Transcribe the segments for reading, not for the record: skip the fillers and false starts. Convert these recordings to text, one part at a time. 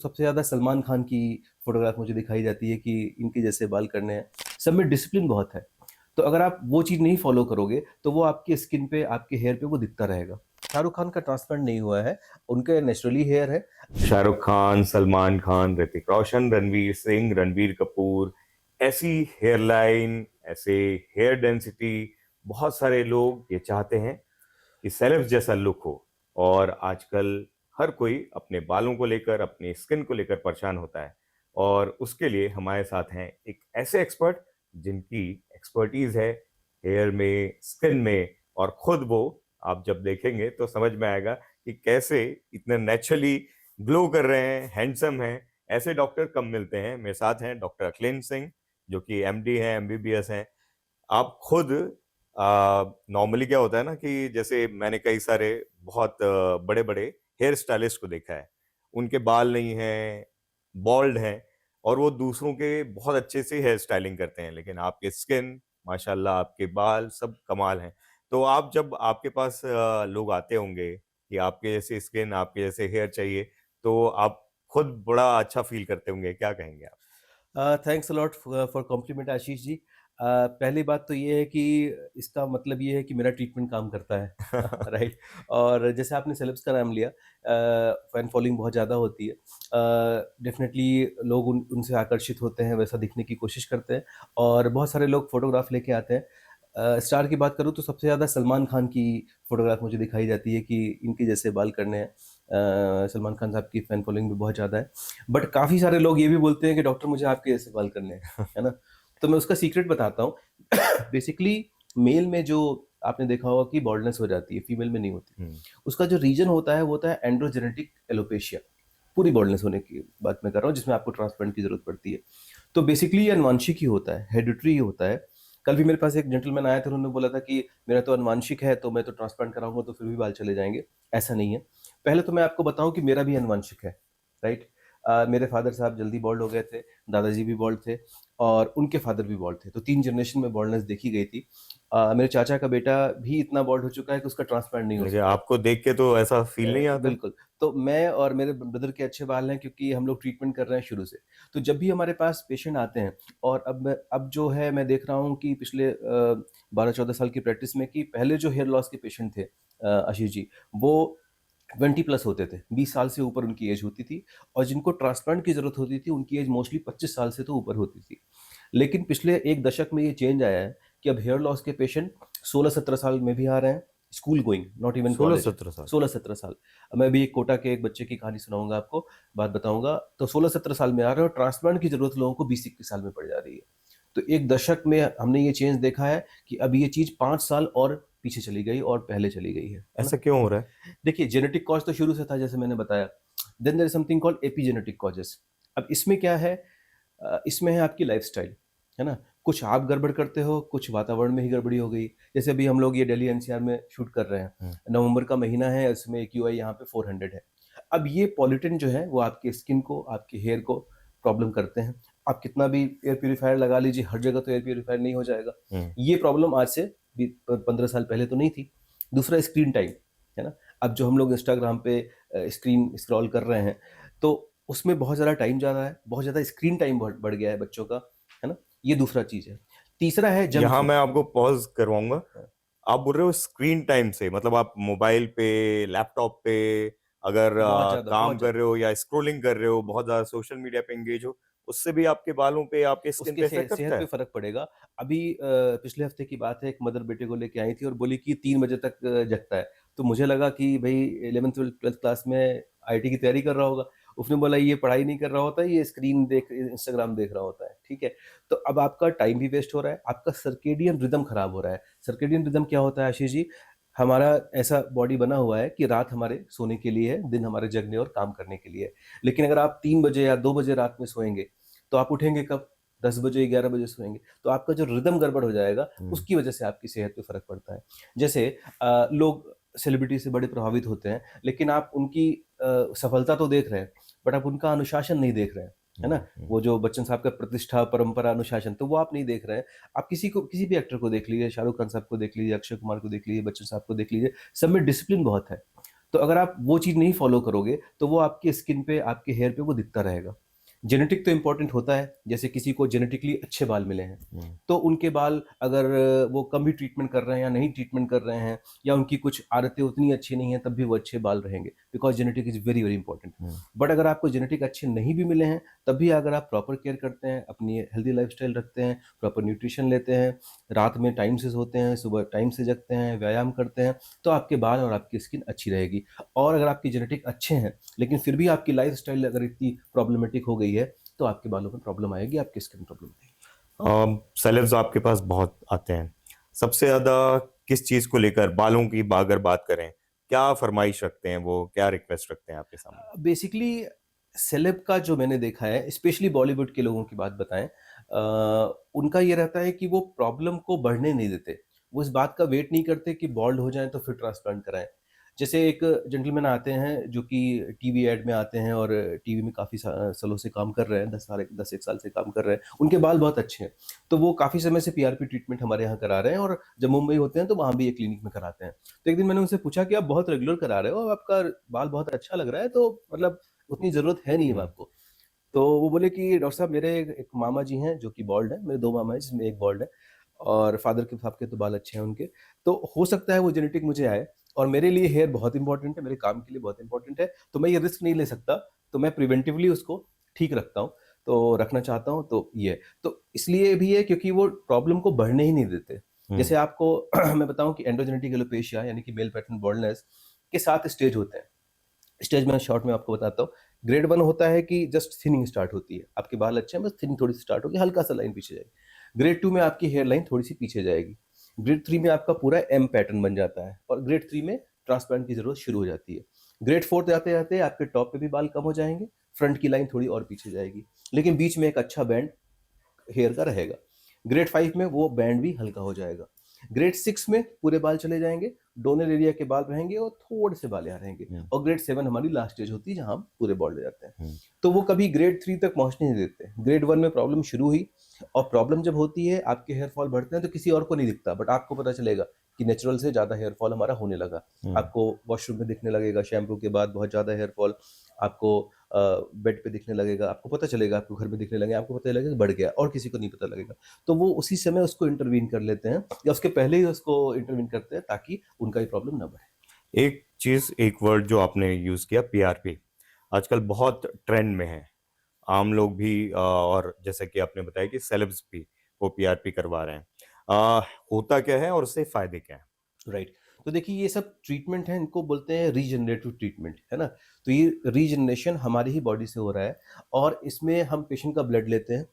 सबसे ज़्यादा सलमान खान की फ़ोटोग्राफ मुझे दिखाई जाती है कि इनके जैसे बाल करने हैं। सब में डिसिप्लिन बहुत है। तो अगर आप वो चीज़ नहीं फ़ॉलो करोगे, तो वो आपकी स्किन पे, आपके हेयर पे वो दिखता रहेगा। शाहरुख खान का ट्रांसप्लांट नहीं हुआ है, उनके नेचुरली हेयर है। शाहरुख खान, सलमान खान, ऋतिक रोशन, रणवीर सिंह, रणबीर कपूर, ऐसी हेयरलाइन, ऐसे हेयर डेंसिटी, बहुत सारे लोग ये चाहते हैं कि सेलेब्स जैसा लुक हो। और आजकल हर कोई अपने बालों को लेकर, अपनी स्किन को लेकर परेशान होता है। और उसके लिए हमारे साथ हैं एक ऐसे एक्सपर्ट जिनकी एक्सपर्टीज है हेयर में, स्किन में। और खुद वो, आप जब देखेंगे तो समझ में आएगा कि कैसे इतने नेचुरली ग्लो कर रहे हैं, हैंडसम हैं। ऐसे डॉक्टर कम मिलते हैं। मेरे साथ हैं डॉक्टर अखिलेश सिंह, जो कि एमडी हैं, एमबीबीएस हैं। आप खुद, नॉर्मली क्या होता है ना कि जैसे मैंने कई सारे बहुत बड़े बड़े हेयर स्टाइलिस्ट को देखा है, उनके बाल नहीं हैं, बॉल्ड हैं, और वो दूसरों के बहुत अच्छे से हेयर स्टाइलिंग करते हैं। लेकिन आपके स्किन, माशाल्लाह, आपके बाल सब कमाल हैं। तो आप, जब आपके पास लोग आते होंगे कि आपके जैसे स्किन, आपके जैसे हेयर चाहिए, तो आप खुद बड़ा अच्छा फील करते होंगे। क्या कहेंगे आप? Thanks a lot for compliment Ashish ji. पहली बात तो ये है कि इसका मतलब ये है कि मेरा ट्रीटमेंट काम करता है। राइट। और जैसे आपने सेलेब्स का नाम लिया, फैन फॉलोइंग बहुत ज़्यादा होती है। डेफिनेटली लोग उनसे आकर्षित होते हैं, वैसा दिखने की कोशिश करते हैं, और बहुत सारे लोग फोटोग्राफ लेके आते हैं। स्टार की बात करूँ तो सबसे ज़्यादा सलमान खान की फ़ोटोग्राफ मुझे दिखाई जाती है कि इनके जैसे बाल करने हैं। सलमान खान साहब की फ़ैन फॉलोइंग भी बहुत ज़्यादा है। बट काफ़ी सारे लोग ये भी बोलते हैं कि डॉक्टर मुझे आपके जैसे बाल करने हैं, है ना? तो मैं उसका सीक्रेट बताता हूँ। बेसिकली मेल में जो आपने देखा होगा कि बॉल्डनेस हो जाती है, फीमेल में नहीं होती। हम्म। उसका जो रीज़न होता है वो होता है एंड्रोजेनेटिक एलोपेशिया। पूरी बॉल्डनेस होने की बात मैं कर रहा हूँ, जिसमें आपको ट्रांसप्लांट की ज़रूरत पड़ती है। तो बेसिकली ये अनुवांशिक ही होता है, हेरिडिटरी ही होता है। कल भी मेरे पास एक जेंटलमैन आया था, उन्होंने बोला था कि मेरा तो अनुवांशिक है, तो मैं तो ट्रांसप्लांट कराऊंगा तो फिर भी बाल चले जाएंगे। ऐसा नहीं है। पहले तो मैं आपको बताऊं कि मेरा भी अनुवांशिक है। राइट। मेरे फादर साहब जल्दी बॉल्ड हो गए थे, दादाजी भी बॉल्ड थे, और उनके फादर भी बॉल्ड थे, तो 3 जनरेशन में बॉल्डनेस देखी गई थी। मेरे चाचा का बेटा भी इतना बॉल्ड हो चुका है कि उसका ट्रांसप्लांट नहीं हो लेकिन सका। आपको देख के तो ऐसा फील नहीं आता? बिल्कुल। तो मैं और मेरे ब्रदर के अच्छे बाल हैं, क्योंकि हम लोग ट्रीटमेंट कर रहे हैं शुरू से। तो जब भी हमारे पास पेशेंट आते हैं, और अब जो है मैं देख रहा हूँ कि पिछले 12-14 साल की प्रैक्टिस में, कि पहले जो हेयर लॉस के पेशेंट थे, आशीष जी, वो 20 प्लस होते थे, 20 साल से ऊपर उनकी एज होती थी। और जिनको ट्रांसप्लांट की ज़रूरत होती थी, उनकी एज मोस्टली 25 साल से तो ऊपर होती थी। लेकिन पिछले 1 दशक में ये चेंज आया है कि अब हेयर लॉस के पेशेंट 16-17 साल में भी आ रहे हैं, स्कूल गोइंग, नॉट इवन सोलह कॉलेज। सत्रह साल 16-17 साल। अब मैं अभी एक कोटा के एक बच्चे की कहानी सुनाऊँगा आपको, बात बताऊँगा। तो 16-17 साल में आ रहे हैं, और ट्रांसप्लांट की ज़रूरत लोगों को 20-21 साल में पड़ जा रही है। तो 1 दशक में हमने ये चेंज देखा है कि अब ये चीज़ 5 साल और पीछे चली गई और पहले चली गई है ना? ऐसा क्यों हो रहा है? देखिए, जेनेटिक कॉज़ तो शुरू से था, जैसे मैंने बताया। Then there is something called epigenetic causes. अब इसमें क्या है? इसमें है आपकी लाइफ़स्टाइल, है ना? कुछ आप गड़बड़ करते हो, कुछ वातावरण में ही गड़बड़ी हो गई। जैसे अभी हम लोग ये दिल्ली एनसीआर में शूट कर रहे हैं। हम्म। नवंबर का महीना है, इसमें एक्यूआई यहाँ पे 400 है। अब ये पॉल्यूटेंट जो है, वो आपकी स्किन को, आपके हेयर को प्रॉब्लम करते हैं। आप कितना भी एयर प्यूरीफायर लगा लीजिए, हर जगह तो एयर प्यूरीफायर नहीं हो जाएगा। हम्म। ये प्रॉब्लम आज से भी 15 साल पहले तो नहीं थी। दूसरा स्क्रीन टाइम, है ना? अब जो हम लोग इंस्टाग्राम पे स्क्रीन स्क्रॉल कर रहे हैं, तो उसमें बहुत ज़्यादा टाइम जा रहा है, बहुत ज़्यादा स्क्रीन टाइम बढ़ बढ़ गया है बच्चों का, है ना? ये दूसरा चीज़ है। तीसरा है जंक यहाँ फूड। मैं आपको पॉज करवाऊंगा। आप बोल रहे हो स्क्रीन टाइम से, मतलब आप मोबाइल पे, लैपटॉप पे अगर बहुत ज़्यादा, काम बहुत कर ज़्यादा। रहे हो या स्क्रोलिंग कर रहे हो, बहुत ज्यादा सोशल मीडिया पे एंगेज हो, उससे भी आपके बालों पे, आपके स्किन उसके पे इफेक्ट सेहत करता पे है? फ़र्क पड़ेगा। अभी पिछले हफ्ते की बात है, एक मदर बेटे को लेके आई थी और बोली कि 3 बजे तक जगता है। तो मुझे लगा कि भई 11th-12th क्लास में आईआईटी की तैयारी कर रहा होगा। उसने बोला ये पढ़ाई नहीं कर रहा होता है, ये स्क्रीन देख, इंस्टाग्राम देख रहा होता है, ठीक है? तो अब आपका टाइम भी वेस्ट हो रहा है, आपका सर्केडियन रिदम खराब हो रहा है। सर्केडियन रिदम क्या होता है आशीष जी? हमारा ऐसा बॉडी बना हुआ है कि रात हमारे सोने के लिए है, दिन हमारे जगने और काम करने के लिए है। लेकिन अगर आप 3 बजे या 2 बजे रात में सोएँगे, तो आप उठेंगे कब? 10 बजे, 11 बजे सोएँगे। तो आपका जो रिदम गड़बड़ हो जाएगा, हम्म। उसकी वजह से आपकी सेहत पे फ़र्क पड़ता है। जैसे लोग सेलिब्रिटी से बड़े प्रभावित होते हैं, लेकिन आप उनकी सफलता तो देख रहे हैं, बट आप उनका अनुशासन नहीं देख रहे हैं, है ना? हम्म। वो जो बच्चन साहब का प्रतिष्ठा, परंपरा, अनुशासन, तो वो आप नहीं देख रहे हैं। आप किसी भी एक्टर को देख लीजिए, शाहरुख खान साहब को देख लीजिए, अक्षय कुमार को देख लीजिए, बच्चन साहब को देख लीजिए, सब में डिसिप्लिन बहुत है। तो अगर आप वो चीज़ नहीं फॉलो करोगे तो वो आपकी स्किन पे, आपके हेयर पे वो दिखता रहेगा। जेनेटिक तो इम्पोर्टेंट होता है, जैसे किसी को जेनेटिकली अच्छे बाल मिले हैं, हम्म, तो उनके बाल अगर वो कम भी ट्रीटमेंट कर रहे हैं या नहीं ट्रीटमेंट कर रहे हैं, या उनकी कुछ आदतें उतनी अच्छी नहीं हैं, तब भी वो अच्छे बाल रहेंगे, because genetic is very, very important. Hmm, but अगर आपको जेनेटिक अच्छे नहीं भी मिले हैं, तब भी अगर आप प्रॉपर केयर करते हैं, अपनी हेल्दी लाइफ़स्टाइल रखते हैं, प्रॉपर न्यूट्रिशन लेते हैं, रात में टाइम से सोते हैं, सुबह टाइम से जगते हैं, व्यायाम करते हैं, तो आपके बाल और आपकी स्किन अच्छी रहेगी। और अगर आपके जेनेटिक अच्छे हैं, लेकिन फिर भी आपकी लाइफ़स्टाइल अगर इतनी प्रॉब्लमेटिक हो गई है, तो आपके बालों में प्रॉब्लम आएगी, आपकी स्किन प्रॉब्लम आएगी। सेलेब्स आपके पास बहुत आते हैं। सबसे ज्यादा किस चीज को लेकर, बालों की अगर बात करें, क्या फरमाइश रखते हैं वो, क्या रिक्वेस्ट रखते हैं आपके सामने? बेसिकली सेलेब का जो मैंने देखा है, स्पेशली बॉलीवुड के लोगों की बात बताएँ, उनका ये रहता है कि वो प्रॉब्लम को बढ़ने नहीं देते। वो इस बात का वेट नहीं करते कि बाल्ड हो जाएँ तो फिर ट्रांसप्लांट कराएँ। जैसे एक जेंटलमैन आते हैं जो कि टीवी ऐड में आते हैं और टीवी में काफ़ी सालों से काम कर रहे हैं, 10 एक साल से काम कर रहे हैं। उनके बाल बहुत अच्छे हैं। तो वो काफ़ी समय से पीआरपी ट्रीटमेंट हमारे यहाँ करा रहे हैं, और जब मुंबई होते हैं तो वहाँ भी एक क्लिनिक में कराते हैं। तो एक दिन मैंने उनसे पूछा कि आप बहुत रेगुलर करा रहे हो, आपका बाल बहुत अच्छा लग रहा है, तो मतलब उतनी ज़रूरत है नहीं अब हम्म, आपको। तो वो बोले कि डॉक्टर साहब, मेरे एक एक मामा जी हैं जो कि बॉल्ड हैं, मेरे 2 मामा हैं जिसमें एक बॉल्ड है, और फादर के साहब के तो बाल अच्छे हैं उनके। तो हो सकता है वो जेनेटिक मुझे आए, और मेरे लिए हेयर बहुत इंपॉर्टेंट है, मेरे काम के लिए बहुत इंपॉर्टेंट है, तो मैं ये रिस्क नहीं ले सकता, तो मैं प्रिवेंटिवली उसको ठीक रखता हूँ, तो रखना चाहता हूँ, तो ये है। तो इसलिए भी है क्योंकि वो प्रॉब्लम को बढ़ने ही नहीं देते। हम्म, जैसे आपको मैं बताऊँ कि एंड्रोजेनेटिक एलोपेशिया यानी कि मेल पैटर्न बाल्डनेस के 7 स्टेज होते हैं। स्टेज मैं शॉर्ट में आपको बताता हूँ। ग्रेड 1 होता है कि जस्ट थिनिंग स्टार्ट होती है। आपके बाल अच्छे हैं, बस थिनिंग थोड़ी-सी स्टार्ट होगी, हल्का-सा लाइन पीछे जाएगी। ग्रेड 2 में आपकी हेयर लाइन थोड़ी-सी पीछे जाएगी। ग्रेड 3 में आपका पूरा एम पैटर्न बन जाता है, और ग्रेड 3 में ट्रांसप्लांट की ज़रूरत शुरू हो जाती है। ग्रेड 4 जाते-जाते आपके टॉप पे भी बाल कम हो जाएँगे, फ्रंट की लाइन थोड़ी और पीछे जाएगी। लेकिन बीच में एक अच्छा बैंड हेयर का रहेगा। ग्रेड 5 में वो बैंड भी हल्का हो जाएगा। ग्रेड 6 में पूरे बाल चले जाएँगे, डोनल एरिया के बाल रहेंगे और थोड़े से बाल यहाँ रहेंगे, हम्म, और ग्रेड 7 हमारी लास्ट स्टेज होती है जहाँ हम पूरे बाल्ड हो जाते हैं। हम्म, तो वो कभी ग्रेड 3 तक पहुँचने नहीं देते। ग्रेड 1 में प्रॉब्लम शुरू हुई, और प्रॉब्लम जब होती है, आपके हेयर फॉल बढ़ते हैं तो किसी और को नहीं दिखता, बट आपको पता चलेगा कि नेचुरल से ज़्यादा हेयर फॉल हमारा होने लगा। हम्म। आपको वॉशरूम में दिखने लगेगा शैम्पू के बाद बहुत ज़्यादा हेयर फॉल, आपको बेड पे दिखने लगेगा, आपको पता चलेगा, आपको घर में दिखने लगेगा, आपको पता लगेगा कि बढ़ गया, और किसी को नहीं पता लगेगा। तो वो उसी समय उसको इंटरवीन कर लेते हैं, या उसके पहले ही उसको इंटरवीन करते हैं, ताकि उनका ये प्रॉब्लम ना बढ़े। एक चीज, एक वर्ड जो आपने यूज किया, पीआरपी, आजकल बहुत ट्रेंड में है। आम लोग भी और जैसे कि आपने बताया कि सेलेब्स भी वो पीआरपी करवा रहे हैं। होता क्या है और उससे फायदे क्या है? राइट। तो देखिए, ये सब ट्रीटमेंट है, इनको बोलते हैं रीजनरेटिव ट्रीटमेंट, है ना? तो ये रीजनरेशन हमारी ही बॉडी से हो रहा है, और इसमें हम पेशेंट का ब्लड लेते हैं।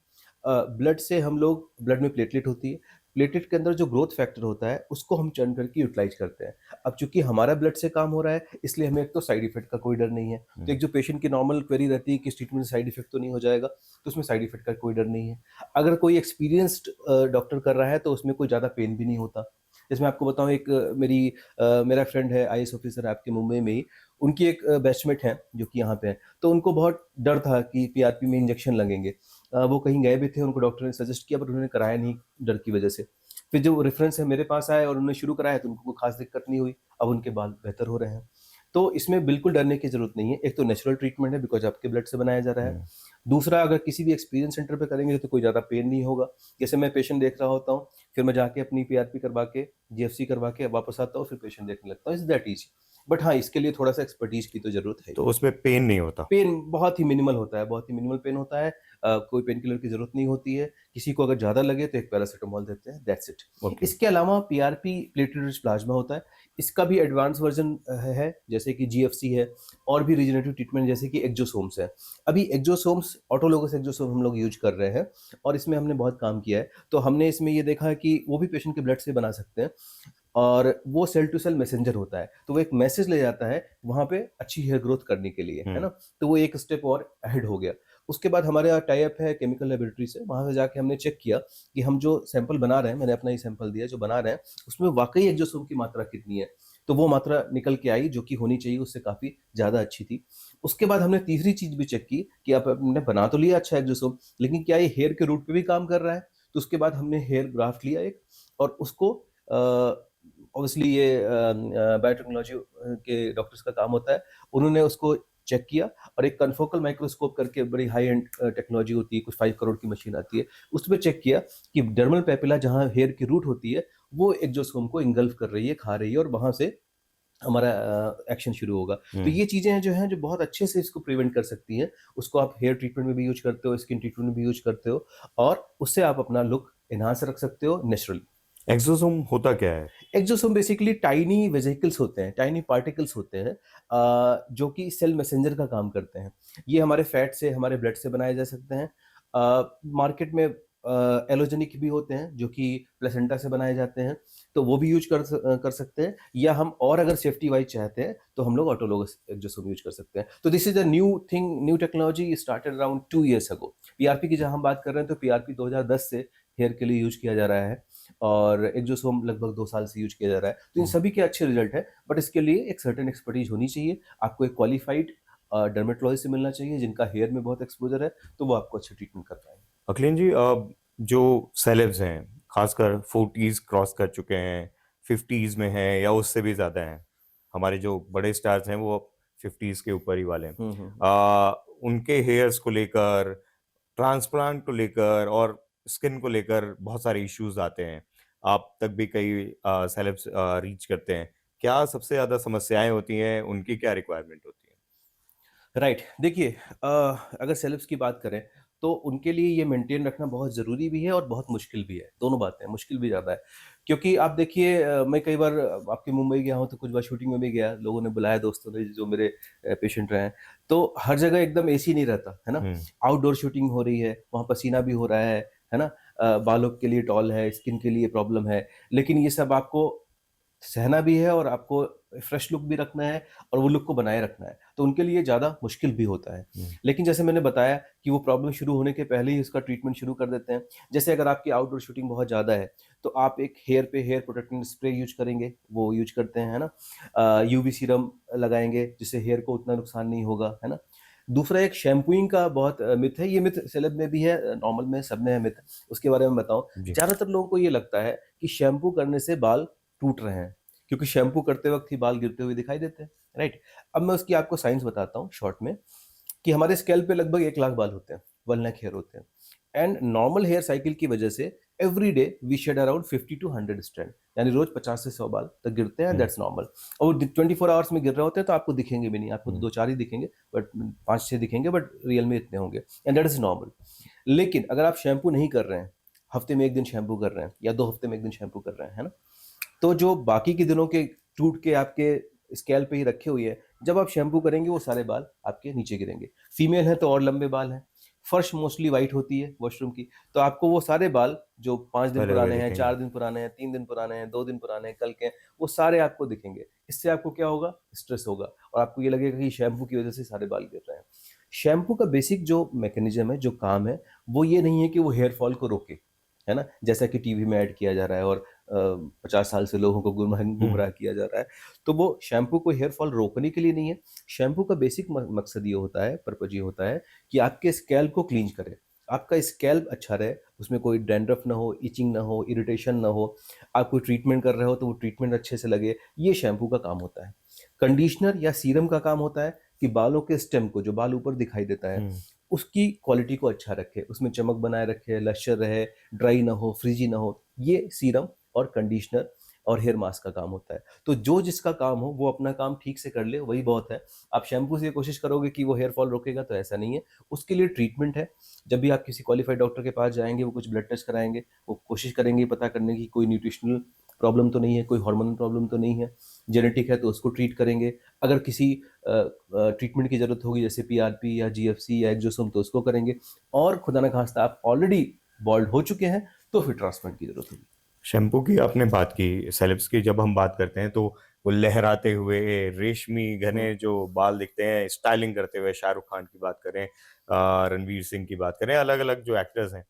ब्लड से हम लोग, ब्लड में प्लेटलेट होती है, प्लेटलेट के अंदर जो ग्रोथ फैक्टर होता है उसको हम चर्न करके यूटिलाइज करते हैं। अब चूंकि हमारा ब्लड से काम हो रहा है, इसलिए हमें एक तो साइड इफेक्ट का कोई डर नहीं है। तो हम्म, एक जो पेशेंट की नॉर्मल क्वेरी रहती है कि इस ट्रीटमेंट से साइड इफेक्ट तो नहीं हो जाएगा, तो उसमें साइड इफेक्ट का कोई डर नहीं है। अगर कोई एक्सपीरियंस्ड डॉक्टर कर रहा है तो उसमें कोई ज़्यादा पेन भी नहीं होता। जैसे मैं आपको बताऊँ, एक मेरा फ्रेंड है आईएएस ऑफिसर आपके मुंबई में ही, उनकी एक बैचमेट हैं जो कि यहाँ पे हैं, तो उनको बहुत डर था कि पीआरपी में इंजेक्शन लगेंगे। वो कहीं गए भी थे, उनको डॉक्टर ने सजेस्ट किया, बट उन्होंने कराया नहीं डर की वजह से। फिर जो रेफरेंस है मेरे पास आए और उन्होंने शुरू कराया, तो उनको कोई खास दिक्कत नहीं हुई, अब उनके बाल बेहतर हो रहे हैं। तो इसमें बिल्कुल डरने की ज़रूरत नहीं है। एक तो नेचुरल ट्रीटमेंट है, बिकॉज़ आपके ब्लड से बनाया जा रहा है। हम्म, दूसरा, अगर किसी भी एक्सपीरियंस सेंटर पे करेंगे तो कोई ज़्यादा पेन नहीं होगा। जैसे मैं पेशेंट देख रहा होता हूँ, फिर मैं जाके अपनी पीआरपी करवा के, जीएफसी करवा के वापस आता हूँ, फिर पेशेंट देखने लगता हूँ, इट्स दैट ईज़ी। बट हाँ, इसके लिए थोड़ा-सा एक्सपर्टीज़ की तो ज़रूरत है ही। तो उसमें पेन नहीं होता? पेन बहुत ही मिनिमल होता है, बहुत ही मिनिमल पेन होता है। कोई पेन किलर की ज़रूरत नहीं होती है। किसी को अगर ज़्यादा लगे तो एक पैरासिटामोल देते हैं, दैट्स इट। ओके। इसके अलावा पीआरपी प्लेटलेट रिच प्लाज़्मा होता है। इसका भी एडवांस वर्ज़न है, जैसे कि जीएफसी है, और भी रीजेनरेटिव ट्रीटमेंट जैसे कि एक्सोसोम्स है। अभी एक्सोसोम्स, ऑटोलोगस एक्सोसोम हम लोग यूज़ कर रहे हैं, और इसमें हमने बहुत काम किया है। तो हमने इसमें ये देखा है कि वो भी पेशेंट के ब्लड से बना सकते हैं, और वो सेल टू सेल मैसेंजर होता है। तो वो एक मैसेज ले जाता है वहाँ पे अच्छी हेयर ग्रोथ करने के लिए, है हम्म, ना? तो वो एक स्टेप और अहेड हो गया। उसके बाद हमारे यहाँ टाई अप है केमिकल लैबोरेटरी से, वहाँ से जाके हमने चेक किया कि हम जो सैंपल बना रहे हैं, मैंने अपना ही सैंपल दिया, जो बना रहे हैं, उसमें वाक़ई एक्सोसोम की मात्रा कितनी है। तो वो मात्रा निकल के आई जो कि होनी चाहिए, उससे काफ़ी ज़्यादा अच्छी थी। उसके बाद हमने तीसरी चीज़ भी चेक की कि अब हमने बना तो लिया अच्छा एक्सोसोम, लेकिन क्या ये हेयर के रूट पे भी काम कर रहा है? तो उसके बाद हमने हेयर ग्राफ्ट लिया एक, और उसको ऑब्वियसली ये बायोटेक्नोलॉजी के डॉक्टर्स का काम होता है। उन्होंने उसको चेक किया और एक कन्फोकल माइक्रोस्कोप करके बड़ी हाई एंड टेक्नोलॉजी होती है, कुछ 5 करोड़ की मशीन आती है, उसमें चेक किया कि डर्मल पेपिला जहाँ हेयर की रूट होती है, वो एक्सोसोम को इंगल्फ कर रही है, खा रही है और वहाँ से हमारा एक्शन शुरू होगा। तो ये चीज़ें हैं जो बहुत अच्छे से इसको प्रिवेंट कर सकती हैं। उसको आप हेयर ट्रीटमेंट में भी यूज़ करते हो, स्किन ट्रीटमेंट में भी यूज़ करते हो और उससे आप अपना लुक एनहांस रख सकते हो नेचुरली। एक्सोसोम होता क्या है? एक्सोसोम बेसिकली टाइनी वेसिकल्स होते हैं, टाइनी पार्टिकल्स होते हैं जो कि सेल मैसेंजर का काम करते हैं। ये हमारे फैट से, हमारे ब्लड से बनाए जा सकते हैं। मार्केट में एलोजेनिक भी होते हैं जो कि प्लेसेंटा से बनाए जाते हैं, तो वो भी यूज़ कर सकते हैं या हम और अगर सेफ्टी वाइज़ चाहते हैं, तो हम लोग ऑटोलोगस एक्सोसोम यूज़ कर सकते हैं। तो this is a new thing, new technology started around 2 years ago. PRP की जहाँ हम बात कर रहे हैं, तो पीआरपी 2010 से हेयर के लिए यूज़ किया जा रहा है और एक्सोसोम लगभग 2 साल से यूज़ किया जा रहा है। तो इन सभी के अच्छे रिजल्ट हैं, बट इसके लिए एक सर्टेन एक्सपर्टीज़ होनी चाहिए। आपको एक क्वालिफाइड डर्मेटोलॉजिस्ट से मिलना चाहिए जिनका हेयर में बहुत एक्सपोज़र है, तो वो आपको अच्छा ट्रीटमेंट कर पाएँगे। अखिलेश जी, जो सेलेब्स हैं, खासकर 40s क्रॉस कर चुके हैं, 50s में हैं या उससे भी ज़्यादा हैं, हमारे जो बड़े स्टार्स हैं वो 50s के ऊपर ही वाले हैं। हुँ, हुँ, हुँ। उनके हेयर्स को लेकर, ट्रांसप्लांट को लेकर और स्किन को लेकर बहुत सारे इश्यूज आते हैं। आप तक भी कई सेलेब्स रीच करते हैं। क्या सबसे ज़्यादा समस्याएं होती हैं? उनकी क्या रिक्वायरमेंट होती है? राइट, देखिए अगर सेलेब्स की बात करें तो उनके लिए ये मेंटेन रखना बहुत ज़रूरी भी है और बहुत मुश्किल भी है, दोनों बातें हैं, मुश्किल भी ज़्यादा है। क्योंकि आप देखिए मैं कई बार आपके मुंबई गया हूँ तो कुछ बार शूटिंग में भी गया, लोगों ने बुलाया दोस्तों ने जो मेरे पेशेंट रहे हैं, तो हर जगह एकदम एसी नहीं रहता, है ना? हुँ, आउटडोर शूटिंग हो रही है, वहाँ पसीना भी हो रहा है ना? बालों के लिए टॉल है, स्किन के लिए प्रॉब्लम है, लेकिन ये सब आपको सहना भी है और आपको फ्रेश लुक भी रखना है और वो लुक को बनाए रखना है, तो उनके लिए ज़्यादा मुश्किल भी होता है। हुँ, लेकिन जैसे मैंने बताया कि वो प्रॉब्लम शुरू होने के पहले ही उसका ट्रीटमेंट शुरू कर देते हैं। जैसे अगर आपकी आउटडोर शूटिंग बहुत ज़्यादा है, तो आप एक हेयर पे हेयर प्रोटेक्टिंग स्प्रे यूज़ करेंगे, वो यूज़ करते हैं, है ना? यूवी सीरम लगाएँगे जिससे हेयर को उतना नुकसान नहीं होगा, है ना? दूसरा एक शैम्पूइंग का बहुत मिथ है, ये मिथ सेलेब में भी है, नॉर्मल में सब में है मिथ। उसके बारे में बताऊँ, जी। ज़्यादातर लोगों को ये लगता है कि शैम्पू करने से बाल टूट रहे हैं, क्योंकि शैम्पू करते वक़्त ही बाल गिरते हुए दिखाई देते हैं, राइट? अब मैं उसकी आपको साइंस बताता हूँ शॉर्ट में कि हमारे स्कैल्प पे लगभग 1 लाख बाल होते हैं, 1 लाख हेयर होते हैं एंड नॉर्मल हेयर साइकिल की वजह से every day we shed around 50 to 100 strand, यानी रोज़ 50 से 100 बाल तक गिरते हैं, हुँ, दैट्स नॉर्मल। और वो 24 आवर्स में गिर रहे होते हैं तो आपको दिखेंगे भी नहीं, आपको तो हुँ, 2-4 ही दिखेंगे बट 5-6 दिखेंगे बट रियल में इतने होंगे एंड दैट इज़ नॉर्मल। लेकिन अगर आप शैम्पू नहीं कर रहे हैं, हफ्ते में 1 दिन शैम्पू कर रहे हैं या 2 हफ्ते में 1 दिन शैम्पू कर रहे हैं, है ना? तो जो बाकी के दिनों के टूट के आपके स्कैल्प पे ही रखे हुए हैं, जब आप शैम्पू करेंगे वो सारे बाल आपके नीचे गिरेंगे। फीमेल हैं तो और लंबे बाल हैं। फर्श मोस्टली व्हाइट होती है वॉशरूम की, तो आपको वो सारे बाल जो 5 दिन फैले हुए पुराने हैं, दिखेंगे। 4 दिन पुराने हैं, 3 दिन पुराने हैं, 2 दिन पुराने हैं, कल के हैं, वो सारे आपको दिखेंगे। इससे आपको क्या होगा? स्ट्रेस होगा और आपको ये लगेगा कि शैम्पू की वज़ह से सारे बाल गिर रहे हैं। शैम्पू का बेसिक जो मैकेनिज़्म है, जो काम है, वो ये नहीं है कि वो हेयर फॉल को रोके, है ना? जैसा कि टीवी में ऐड किया जा रहा है और 50 साल से लोगों को हुँ, गुमराह किया जा रहा है। तो वो शैम्पू को हेयर फॉल रोकने के लिए नहीं है। शैम्पू का बेसिक मकसद ये होता है, पर्पज़ ये होता है कि आपके स्कैल्प को क्लीन करे। आपका स्कैल्प अच्छा रहे, उसमें कोई डैंड्रफ ना हो, इचिंग ना हो, इरिटेशन ना हो। आप कोई ट्रीटमेंट कर रहे हो तो वो ट्रीटमेंट अच्छे से लगे, ये शैम्पू का काम होता है। कंडीशनर या सीरम का काम होता है कि बालों के स्टेम को, जो बाल ऊपर दिखाई देता है, हुँ। उसकी क्वालिटी को अच्छा रखे, उसमें चमक बनाए रखे, लश्यर रहे, ड्राई ना हो, फ्रिजी ना हो। ये सीरम और कंडीशनर और हेयर मास्क का काम होता है। तो जो जिसका काम हो वो अपना काम ठीक से कर ले, वही बहुत है। आप शैम्पू से ये कोशिश करोगे कि वो हेयर फॉल रोकेगा, तो ऐसा नहीं है। उसके लिए ट्रीटमेंट है। जब भी आप किसी क्वालिफाइड डॉक्टर के पास जाएँगे, वो कुछ ब्लड टेस्ट कराएँगे, वो कोशिश करेंगे पता करने की कोई न्यूट्रिशनल प्रॉब्लम तो नहीं है, कोई हार्मोनल प्रॉब्लम तो नहीं है। जेनेटिक है तो उसको ट्रीट करेंगे। अगर किसी ट्रीटमेंट की ज़रूरत होगी जैसे पीआरपी या जीएफसी या एक्सोसोम, तो उसको करेंगे और खुदा ना खास्ता आप ऑलरेडी बाल्ड हो चुके हैं, तो फिर ट्रांसप्लांट की ज़रूरत होगी। शैम्पू की आपने बात की, सेलेब्स की जब हम बात करते हैं तो वो लहराते हुए रेशमी हुँ। घने जो बाल दिखते हैं, स्टाइलिंग करते हुए शाहरुख खान की बात करें, रणवीर सिंह की बात करें, अलग-अलग जो एक्टर्स हैं।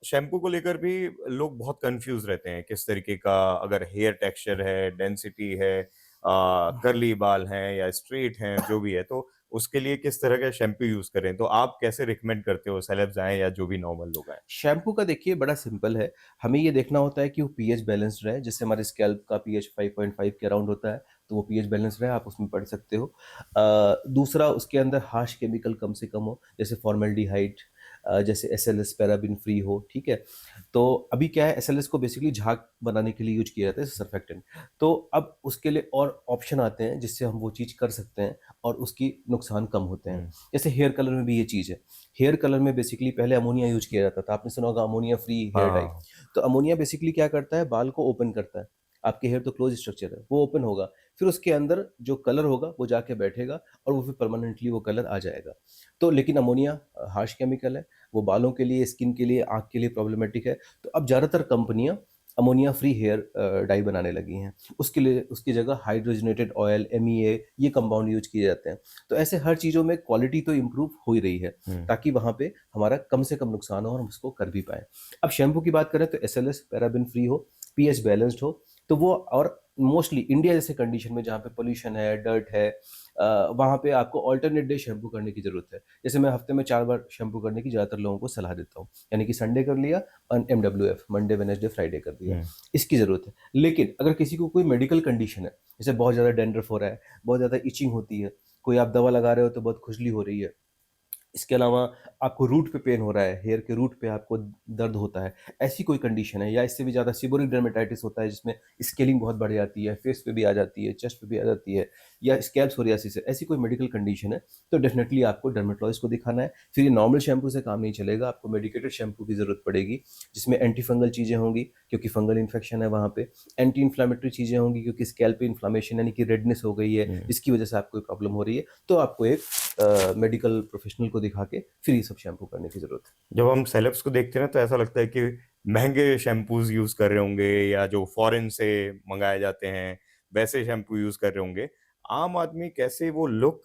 शैम्पू को लेकर भी लोग बहुत कन्फ्यूज़ रहते हैं, किस तरीके का अगर हेयर टेक्सचर है, डेंसिटी है, कर्ली बाल हैं या स्ट्रेट हैं, जो भी है। तो उसके लिए किस तरह का शैम्पू यूज करें, तो आप कैसे रिकमेंड करते हो, सेलेब्स आए या जो भी नॉर्मल लोग आए? शैम्पू का देखिए बड़ा सिंपल है। हमें ये देखना होता है कि वो पीएच बैलेंस्ड रहे, जैसे हमारे स्कैल्प का पीएच 5.5 के अराउंड होता है, तो वो पीएच बैलेंस्ड रहे, आप उसमें पढ़ सकते हो। दूसरा उसके अंदर हार्श केमिकल कम से कम हो, जैसे फॉर्मल्डिहाइड, जैसे एसएलएस पैराबेन फ्री हो, ठीक है? तो अभी क्या है, एसएलएस को बेसिकली झाग बनाने के लिए यूज़ किया जाता है सर्फेक्टेंट। तो अब उसके लिए और ऑप्शन आते हैं जिससे हम वो चीज़ कर सकते हैं और उसकी नुकसान कम होते हैं। हम्म। जैसे हेयर कलर में भी ये चीज़ है। हेयर कलर में बेसिकली पहले अमोनिया यूज़ किया जाता था, आपने सुना होगा अमोनिया फ्री हेयर डाई। हाँ। तो अमोनिया बेसिकली क्या करता है, बाल को ओपन करता है। आपके हेयर तो क्लोज स्ट्रक्चर है, वो ओपन होगा, फिर उसके अंदर जो कलर होगा वो जाके बैठेगा और वो फिर परमानेंटली वो कलर आ जाएगा। तो लेकिन अमोनिया हार्श केमिकल है, वो बालों के लिए, स्किन के लिए, आँख के लिए प्रॉब्लमेटिक है। तो अब ज़्यादातर कंपनियाँ अमोनिया फ्री हेयर डाई बनाने लगी हैं। उसके लिए उसकी जगह हाइड्रोजनेटेड ऑयल, एमईए, ये कंपाउंड यूज़ किए जाते हैं। तो ऐसे हर चीज़ों में क्वालिटी तो इम्प्रूव हो ही रही है, हम्म। ताकि वहाँ पे हमारा कम से कम नुकसान हो और हम उसको कर भी पाएँ। अब शैम्पू की बात करें तो एसएलएस पैराबेन फ्री हो, पीएच बैलेंस्ड हो, तो वो और मोस्टली इंडिया जैसे कंडीशन में जहाँ पे पॉल्यूशन है, डर्ट है, वहाँ पे आपको अल्टरनेट डे शैम्पू करने की ज़रूरत है। जैसे मैं हफ्ते में 4 बार शैम्पू करने की ज़्यादातर लोगों को सलाह देता हूँ। यानी कि संडे कर लिया और एमडब्ल्यूएफ, मंडे, वेडनेसडे, फ्राइडे कर दिया। हम्म। इसकी ज़रूरत है। लेकिन अगर किसी को कोई मेडिकल कंडीशन है, जैसे बहुत ज़्यादा डैंड्रफ हो रहा है, बहुत ज़्यादा इचिंग होती है, कोई आप दवा लगा रहे हो तो बहुत खुजली हो रही है, इसके अलावा आपको रूट पे पेन हो रहा है, हेयर के रूट पे आपको दर्द होता है, ऐसी कोई कंडीशन है, या इससे भी ज़्यादा सीबोरिक डर्मेटाइटिस होता है जिसमें स्केलिंग बहुत बढ़ जाती है, फेस पे भी आ जाती है, चेस्ट पे भी आ जाती है, या स्कैल्प सोरियासिस है, ऐसी कोई मेडिकल कंडीशन है, तो डेफिनेटली आपको डर्मेटोलॉजिस्ट को दिखाना है। फिर ये नॉर्मल शैम्पू से काम नहीं चलेगा, आपको मेडिकेटेड शैम्पू की ज़रूरत पड़ेगी, जिसमें एंटी फंगल चीज़ें होंगी, क्योंकि फंगल इन्फेक्शन है वहाँ पे, एंटी इन्फ्लेमेटरी चीज़ें होंगी, क्योंकि स्कैल्प पे इन्फ्लेमेशन यानी कि रेडनेस हो गई है, हम्म। जिसकी वजह से आपको प्रॉब्लम हो रही है, तो आपको एक मेडिकल प्रोफेशनल को दिखा के फिर ये सब शैम्पू करने की ज़रूरत है। जब हम सेलेब्स को देखते हैं ना, तो ऐसा लगता है कि महंगे शैम्पूज यूज कर रहे होंगे या जो फॉरेन से मंगाए जाते हैं वैसे शैम्पू यूज कर रहे होंगे। आम आदमी कैसे वो लुक,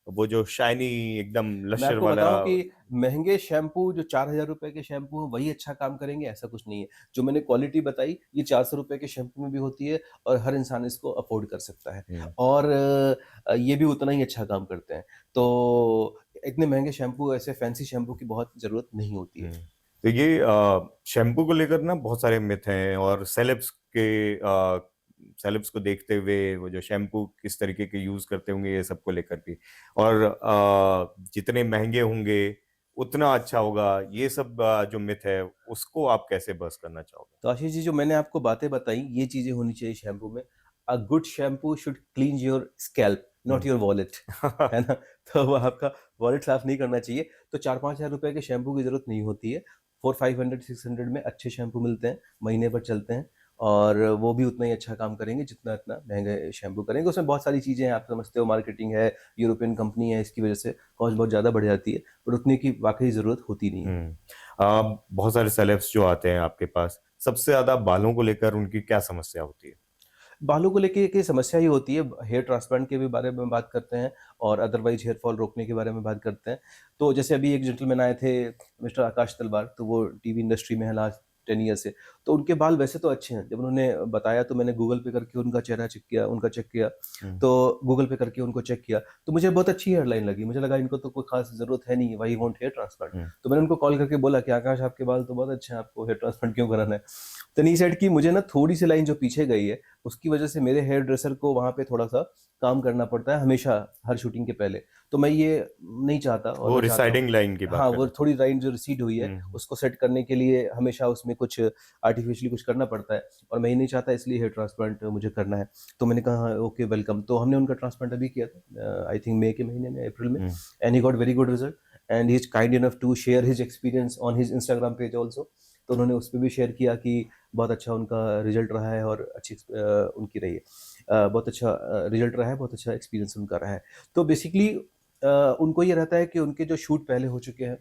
वो जो शाइनी एकदम मैं लश्यर आपको वाला। बताऊँ कि महँगे शैम्पू जो 4000 रुपए के शैम्पू हैं, वही अच्छा काम करेंगे, ऐसा कुछ नहीं है। जो मैंने क्वालिटी बताई, ये 400 रुपए के शैम्पू में भी होती है और हर इंसान इसको अफ़ोर्ड कर सकता है, हम्म। और ये भी उतना ही अच्छा काम करते हैं। तो इतने महँगे शैम्पू, ऐसे फैंसी शैम्पू की बहुत ज़रूरत नहीं होती है। हम्म। तो ये शैम्पू को लेकर ना बहुत सारे मिथ हैं, और सेलेब्स को देखते हुए वो जो शैम्पू किस तरीके के यूज करते होंगे ये सबको लेकर भी, और जितने महंगे होंगे उतना अच्छा होगा, ये सब जो मिथ है उसको आप कैसे बस करना चाहोगे? तो आशीष जी, जो मैंने आपको बातें बताई, ये चीज़ें होनी चाहिए शैम्पू में। A good shampoo should clean your scalp, not hmm. Your wallet, है ना? तो वो आपका वॉलेट साफ नहीं करना चाहिए। तो 4-5 हज़ार रुपए के शैम्पू की ज़रूरत नहीं होती है। 400-500-600 में अच्छे शैम्पू मिलते हैं, महीने भर चलते हैं, और वो भी उतना ही अच्छा काम करेंगे जितना इतना महँगे शैम्पू करेंगे। उसमें बहुत सारी चीज़ें हैं, आप समझते हो, मार्केटिंग है, यूरोपियन कंपनी है, इसकी वज़ह से कॉस्ट बहुत ज़्यादा बढ़ जाती है, पर उतने की वाक़ई ज़रूरत होती नहीं है। हम्म। बहुत सारे सेलेब्स जो आते हैं आपके पास, सबसे ज्यादा बालों को लेकर उनकी क्या समस्या होती है? बालों को लेके की समस्या ही होती है, हेयर ट्रांसप्लांट के भी बारे में बात करते हैं और अदरवाइज़ हेयर फॉल रोकने के बारे में बात करते हैं। तो जैसे अभी एक जेंटलमैन आए थे, मिस्टर आकाश तलवार, तो वो टीवी इंडस्ट्री में है लास्ट 10 ईयर से। तो उनके बाल वैसे तो अच्छे हैं, जब उन्होंने बताया तो मैंने गूगल पे करके उनका चेहरा चेक किया, हम्म। तो गूगल पे करके उनको चेक किया, तो मुझे बहुत अच्छी हेयरलाइन लगी। मुझे लगा इनको तो कोई ख़ास ज़रूरत है नहीं, व्हाई वांट हेयर ट्रांसप्लांट? हम्म। तो मैंने उनको कॉल करके बोला कि आकाश, आपके बाल तो बहुत अच्छे हैं, आपको हेयर ट्रांसप्लांट क्यों कराना है? तो ही सेड कि मुझे ना थोड़ी-सी लाइन जो पीछे गई है, उसकी वजह से मेरे हेयर ड्रेसर को वहाँ पे थोड़ा-सा काम करना पड़ता है हमेशा, हर शूटिंग के पहले। तो मैं ये नहीं चाहता, और वो मैं चाहता हूँ, रिसाइडिंग लाइन की बात हाँ, कर वो रहे थोड़ी लाइन जो रिसीड हुई है, हैं। उसको सेट करने के लिए हमेशा उसमें कुछ आर्टिफिशियली कुछ करना पड़ता है, और मैं ये नहीं चाहता, इसलिए हेयर ट्रांसप्लांट मुझे करना है। तो मैंने कहा, हाँ, ओके, वेलकम। तो हमने उनका ट्रांसप्लांट अभी किया था, आई थिंक मई के महीने में, अप्रैल में, hmm. And he got very good result, and he is kind enough to share his experience on his Instagram page also. तो उन्होंने उस पे भी शेयर किया कि बहुत अच्छा उनका रिजल्ट रहा है, और अच्छी उनकी रही है, बहुत अच्छा रिजल्ट रहा है, बहुत अच्छा एक्सपीरियंस उनका रहा है। तो बेसिकली उनको ये रहता है कि उनके जो शूट पहले हो चुके हैं,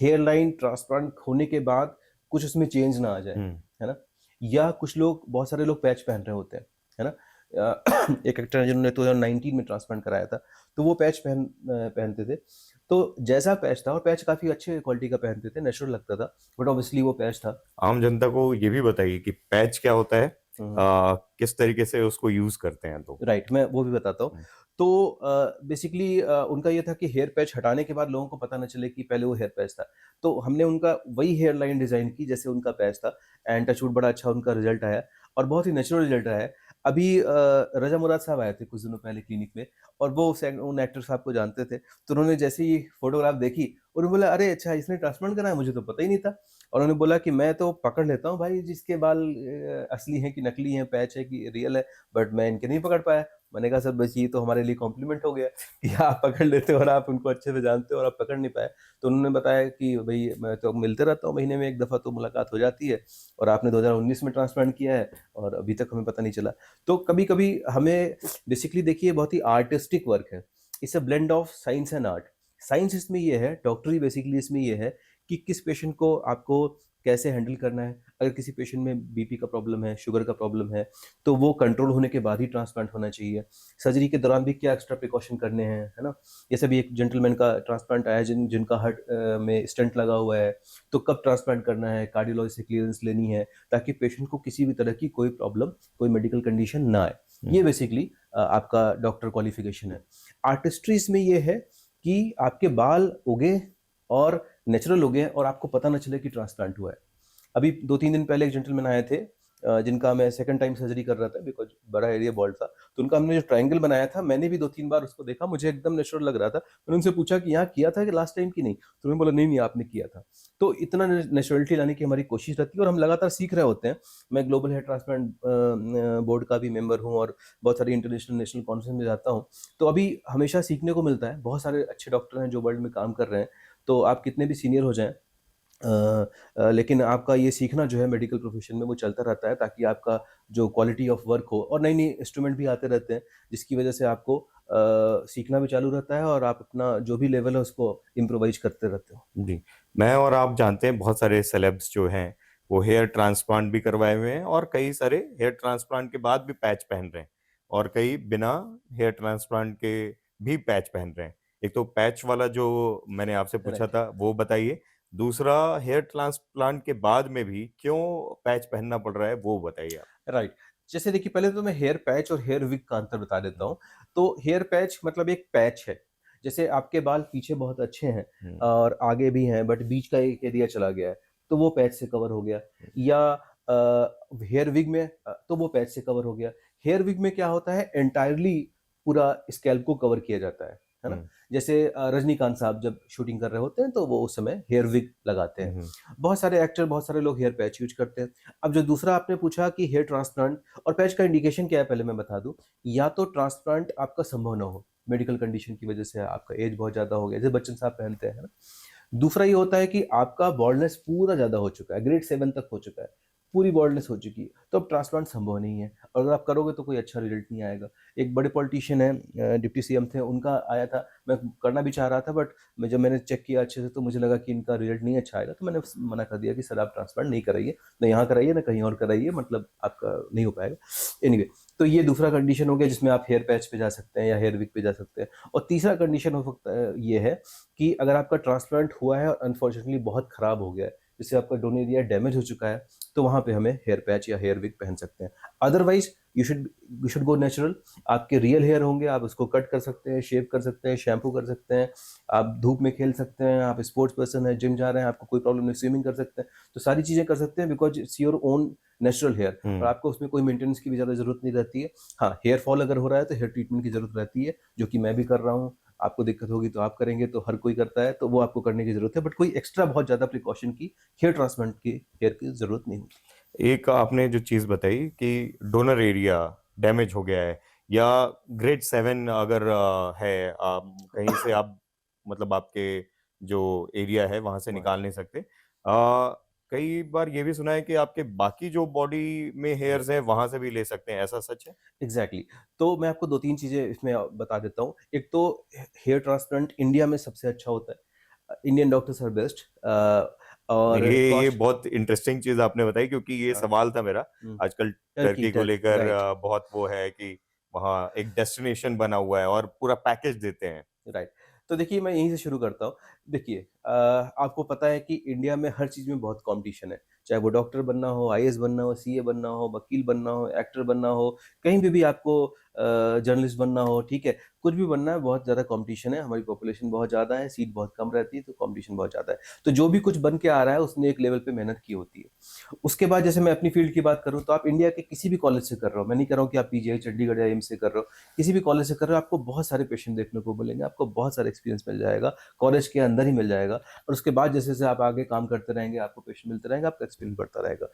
हेयर लाइन ट्रांसप्लांट होने के बाद कुछ उसमें चेंज ना आ जाए, हम्म। है ना? या कुछ लोग, बहुत सारे लोग पैच पहन रहे होते हैं, है ना? एक एक्टर है जिन्होंने 2019 में ट्रांसप्लांट कराया था, तो वो पैच पहनते थे। तो जैसा पैच था, और पैच काफ़ी अच्छे क्वालिटी का पहनते थे, नेचुरल लगता था, बट ऑब्वियसली वो पैच था। आम जनता को ये भी बताइए कि पैच क्या होता है, हुँ, हुँ। किस तरीके से उसको यूज करते हैं लोग। राइट, मैं वो भी बताता हूँ। हम्म। तो बेसिकली उनका ये था कि हेयर पैच हटाने के बाद लोगों को पता ना चले कि पहले वो हेयर पैच था। तो हमने उनका वही हेयर लाइन डिज़ाइन की जैसे उनका पैच था, एंड टच वुड बड़ा अच्छा उनका रिज़ल्ट आया और बहुत ही नेचुरल रिज़ल्ट आया है। अभी रज़ा मुराद साहब आए थे कुछ दिनों पहले क्लिनिक में, और वो उन एक्टर साहब को जानते थे। तो उन्होंने जैसे ही फ़ोटोग्राफ देखी, उन्होंने बोला, "अरे! अच्छा, इसने ट्रांसप्लांट कराया, मुझे तो पता ही नहीं था।" और उन्होंने बोला कि मैं तो पकड़ लेता हूँ भाई जिसके बाल असली हैं कि नकली हैं, पैच है कि रियल है, बट मैं इनके नहीं पकड़ पाया। मैंने कहा, सर बस ये तो हमारे लिए कॉम्प्लीमेंट हो गया कि आप पकड़ लेते हो और आप उनको अच्छे से जानते हो और आप पकड़ नहीं पाए। तो उन्होंने बताया कि भई मैं तो मिलते रहता हूँ, महीने में 1 दफ़ा तो मुलाकात हो जाती है, और आपने 2019 में ट्रांसप्लांट किया है और अभी तक हमें पता नहीं चला। तो कभी-कभी हमें बेसिकली देखिए बहुत ही आर्टिस्टिक वर्क है। It's a blend of science and art. Science इसमें ये है, डॉक्टरी बेसिकली इसमें ये है कि किस पेशेंट को आपको कैसे हैंडल करना है। अगर किसी पेशेंट में बीपी का प्रॉब्लम है, शुगर का प्रॉब्लम है, तो वो कंट्रोल होने के बाद ही ट्रांसप्लांट होना चाहिए। सर्जरी के दौरान भी क्या एक्स्ट्रा प्रिकॉशन करने हैं, है ना? जैसे अभी एक जेंटलमैन का ट्रांसप्लांट आया जिनका हार्ट में स्टेंट लगा हुआ है, तो कब ट्रांसप्लांट करना है, कार्डियोलॉजी से क्लीयरेंस लेनी है, ताकि पेशेंट को किसी भी तरह की कोई प्रॉब्लम, कोई मेडिकल कंडीशन ना आए। ये बेसिकली आपका डॉक्टर क्वालिफिकेशन है। आर्टिस्ट्री इसमें ये है कि आपके बाल उगे और नेचुरल उगे और आपको पता ना चले कि ट्रांसप्लांट हुआ है। अभी 2-3 दिन पहले एक जेंटलमैन आए थे, जिनका मैं सेकंड टाइम सर्जरी कर रहा था बिकॉज़ बड़ा एरिया बॉल्ड था। तो उनका हमने जो ट्रायंगल बनाया था, मैंने भी 2-3 बार उसको देखा, मुझे एकदम नेचुरल लग रहा था। मैंने उनसे पूछा कि यहाँ किया था कि लास्ट टाइम कि नहीं? तो उन्होंने बोला, नहीं, नहीं, आपने किया था। तो इतना नेचुरलिटी लाने की हमारी कोशिश रहती है और हम लगातार सीख रहे होते हैं। मैं ग्लोबल हेयर ट्रांसप्लांट बोर्ड का भी मेंबर हूँ और बहुत सारी इंटरनेशनल, नेशनल कॉन्फ्रेंस में जाता हूँ। तो अभी हमेशा सीखने को मिलता है। बहुत सारे अच्छे डॉक्टर हैं जो वर्ल्ड में काम कर रहे हैं। तो आप कितने भी सीनियर हो जाएँ, लेकिन आपका ये सीखना जो है मेडिकल प्रोफ़ेशन में वो चलता रहता है, ताकि आपका जो क्वालिटी ऑफ वर्क हो, और नई-नई इंस्ट्रूमेंट भी आते रहते हैं, जिसकी वज़ह से आपको सीखना भी चालू रहता है और आप अपना जो भी लेवल है उसको इम्प्रोवाइज़ करते रहते हो। जी। मैं और आप जानते हैं बहुत सारे सेलेब्स जो हैं, वो हेयर ट्रांसप्लांट भी करवाए हुए हैं और कई सारे हेयर ट्रांसप्लांट के बाद भी पैच पहन रहे हैं और कई बिना हेयर ट्रांसप्लांट के भी पैच पहन रहे हैं। एक तो पैच वाला जो मैंने आपसे पूछा राइट, था, वो बताइए। दूसरा हेयर ट्रांसप्लांट के बाद में भी क्यों पैच पहनना पड़ रहा है, वो बताइए आप? राइट। जैसे देखिए, पहले तो मैं हेयर पैच और हेयर विग का अंतर बता देता हुँ, हूँ। तो हेयर पैच मतलब एक पैच है। जैसे आपके बाल पीछे बहुत अच्छे हैं हुँ, और आगे भी हैं, बट बीच का एक एरिया चला गया है, तो वो पैच से कवर हो गया। हुँ, या हेयर विग में तो वो पैच से कवर हो गया। हेयर विग में क्या होता है, एंटायरली पूरा स्कैल्प को कवर किया जाता है ना? हुँ, जैसे रजनीकांत साहब जब शूटिंग कर रहे होते हैं, तो वो उस समय हेयर विग लगाते हैं। हुँ, बहुत सारे एक्टर, बहुत सारे लोग हेयर पैच यूज़ करते हैं। अब जो दूसरा आपने पूछा कि हेयर ट्रांसप्लांट और पैच का इंडिकेशन क्या है, पहले मैं बता दूँ। या तो ट्रांसप्लांट आपका संभव ना हो, मेडिकल कंडीशन की वजह से, आपका एज बहुत ज़्यादा हो गया, जैसे बच्चन साहब पहनते हैं, है ना? दूसरा ये होता है कि आपका बाल्डनेस पूरा ज़्यादा हो चुका है, ग्रेड 7 तक हो चुका है, पूरी बाल्डनेस हो चुकी है, तो अब ट्रांसप्लांट संभव नहीं है, और अगर आप करोगे तो कोई अच्छा रिज़ल्ट नहीं आएगा। एक बड़े पॉलिटिशियन हैं, डिप्टी सीएम थे, उनका आया था, मैं करना भी चाह रहा था, बट जब मैंने चेक किया अच्छे से, तो मुझे लगा कि इनका रिज़ल्ट नहीं अच्छा आएगा, तो मैंने मना कर दिया कि सर आप ट्रांसप्लांट नहीं कराइए, ना यहाँ कराइए, ना कहीं और कराइए, मतलब आपका नहीं हो पाएगा। एनीवे, तो ये दूसरा कंडीशन हो गया जिसमें आप हेयर पैच पे जा सकते हैं या हेयर विग पे जा सकते हैं। और तीसरा कंडीशन हो सकता है, ये है कि अगर आपका ट्रांसप्लांट हुआ है और अनफॉर्चुनेटली बहुत खराब हो गया है, जैसे आपका डोन एरिया डैमेज हो चुका है, तो वहाँ पे हमें हेयर पैच या हेयर विग पहन सकते हैं। Otherwise you should go natural. आपके रियल हेयर होंगे, आप उसको कट कर सकते हैं, शेव कर सकते हैं, शैम्पू कर सकते हैं, आप धूप में खेल सकते हैं, आप स्पोर्ट्स पर्सन हैं, जिम जा रहे हैं, आपको कोई प्रॉब्लम नहीं, स्विमिंग कर सकते हैं। तो सारी चीज़ें कर सकते हैं because it's your own natural hair, और हुँ। आपको उसमें कोई मेंटेनेंस की भी ज़्यादा ज़रूरत नहीं रहती है। हाँ, हेयर फॉल अगर हो रहा है तो हेयर ट्रीटमेंट की ज़रूरत रहती है, जो कि मैं भी कर रहा हूँ। आपको दिक्कत होगी तो आप करेंगे, तो हर कोई करता है, तो वो आपको करने की ज़रूरत है, बट कोई एक्स्ट्रा बहुत ज़्यादा प्रिकॉशन की हेयर ट्रांसप्लांट की हेयर की ज़रूरत नहीं होती। एक आपने जो चीज़ बताई कि डोनर एरिया डैमेज हो गया है या ग्रेड 7 अगर है कहीं से आप मतलब आपके जो एरिया है वहाँ से वहाँ निकाल नहीं सकते। कई बार ये भी सुना है कि आपके बाकी जो बॉडी में हेयर्स हैं वहाँ से भी ले सकते हैं, ऐसा सच है? एग्ज़ैक्टली। तो मैं आपको 2-3 चीज़ें इसमें बता देता हूँ। एक तो हेयर ट्रांसप्लांट इंडिया में सबसे अच्छा होता है। इंडियन डॉक्टर्स आर बेस्ट, और ये कॉस्ट। बहुत इंटरेस्टिंग चीज़ आपने बताई क्योंकि ये हाँ, सवाल था मेरा। हुँ, आजकल टर्की टर्की को टर्की लेकर राइट। बहुत वो है कि वहाँ एक डेस्टिनेशन बना हुआ है और पूरा पैकेज देते हैं। राइट। तो देखिए, मैं यहीं से शुरू करता हूँ। देखिए, आपको पता है कि इंडिया में हर चीज़ में बहुत कॉम्पिटिशन है। चाहे वो डॉक्टर बनना हो, आईएएस बनना हो, सीए बनना हो, वकील बनना हो, एक्टर बनना हो, कहीं पे भी आपको जर्नलिस्ट बनना हो, ठीक है, कुछ भी बनना है, बहुत ज़्यादा कंपटीशन है, हमारी पॉपुलेशन बहुत ज़्यादा है, सीट बहुत कम रहती है, तो कंपटीशन बहुत ज़्यादा है। तो जो भी कुछ बन के आ रहा है उसने एक लेवल पे मेहनत की होती है। उसके बाद जैसे मैं अपनी फील्ड की बात करूँ तो आप इंडिया के किसी भी कॉलेज से कर रहे हो, मैं नहीं कह रहा हूँ कि आप पीजीआई चंडीगढ़ या एम्स से कर रहे हो, किसी भी कॉलेज से कर रहे हो, आपको बहुत सारे पेशेंट देखने को मिलेंगे, आपको बहुत सारा एक्सपीरियंस मिल जाएगा, कॉलेज के अंदर ही मिल जाएगा, और उसके बाद जैसे-जैसे आप आगे काम करते रहेंगे, आपको पेशेंट मिलते रहेंगे, आपका एक्सपीरियंस बढ़ता रहेगा।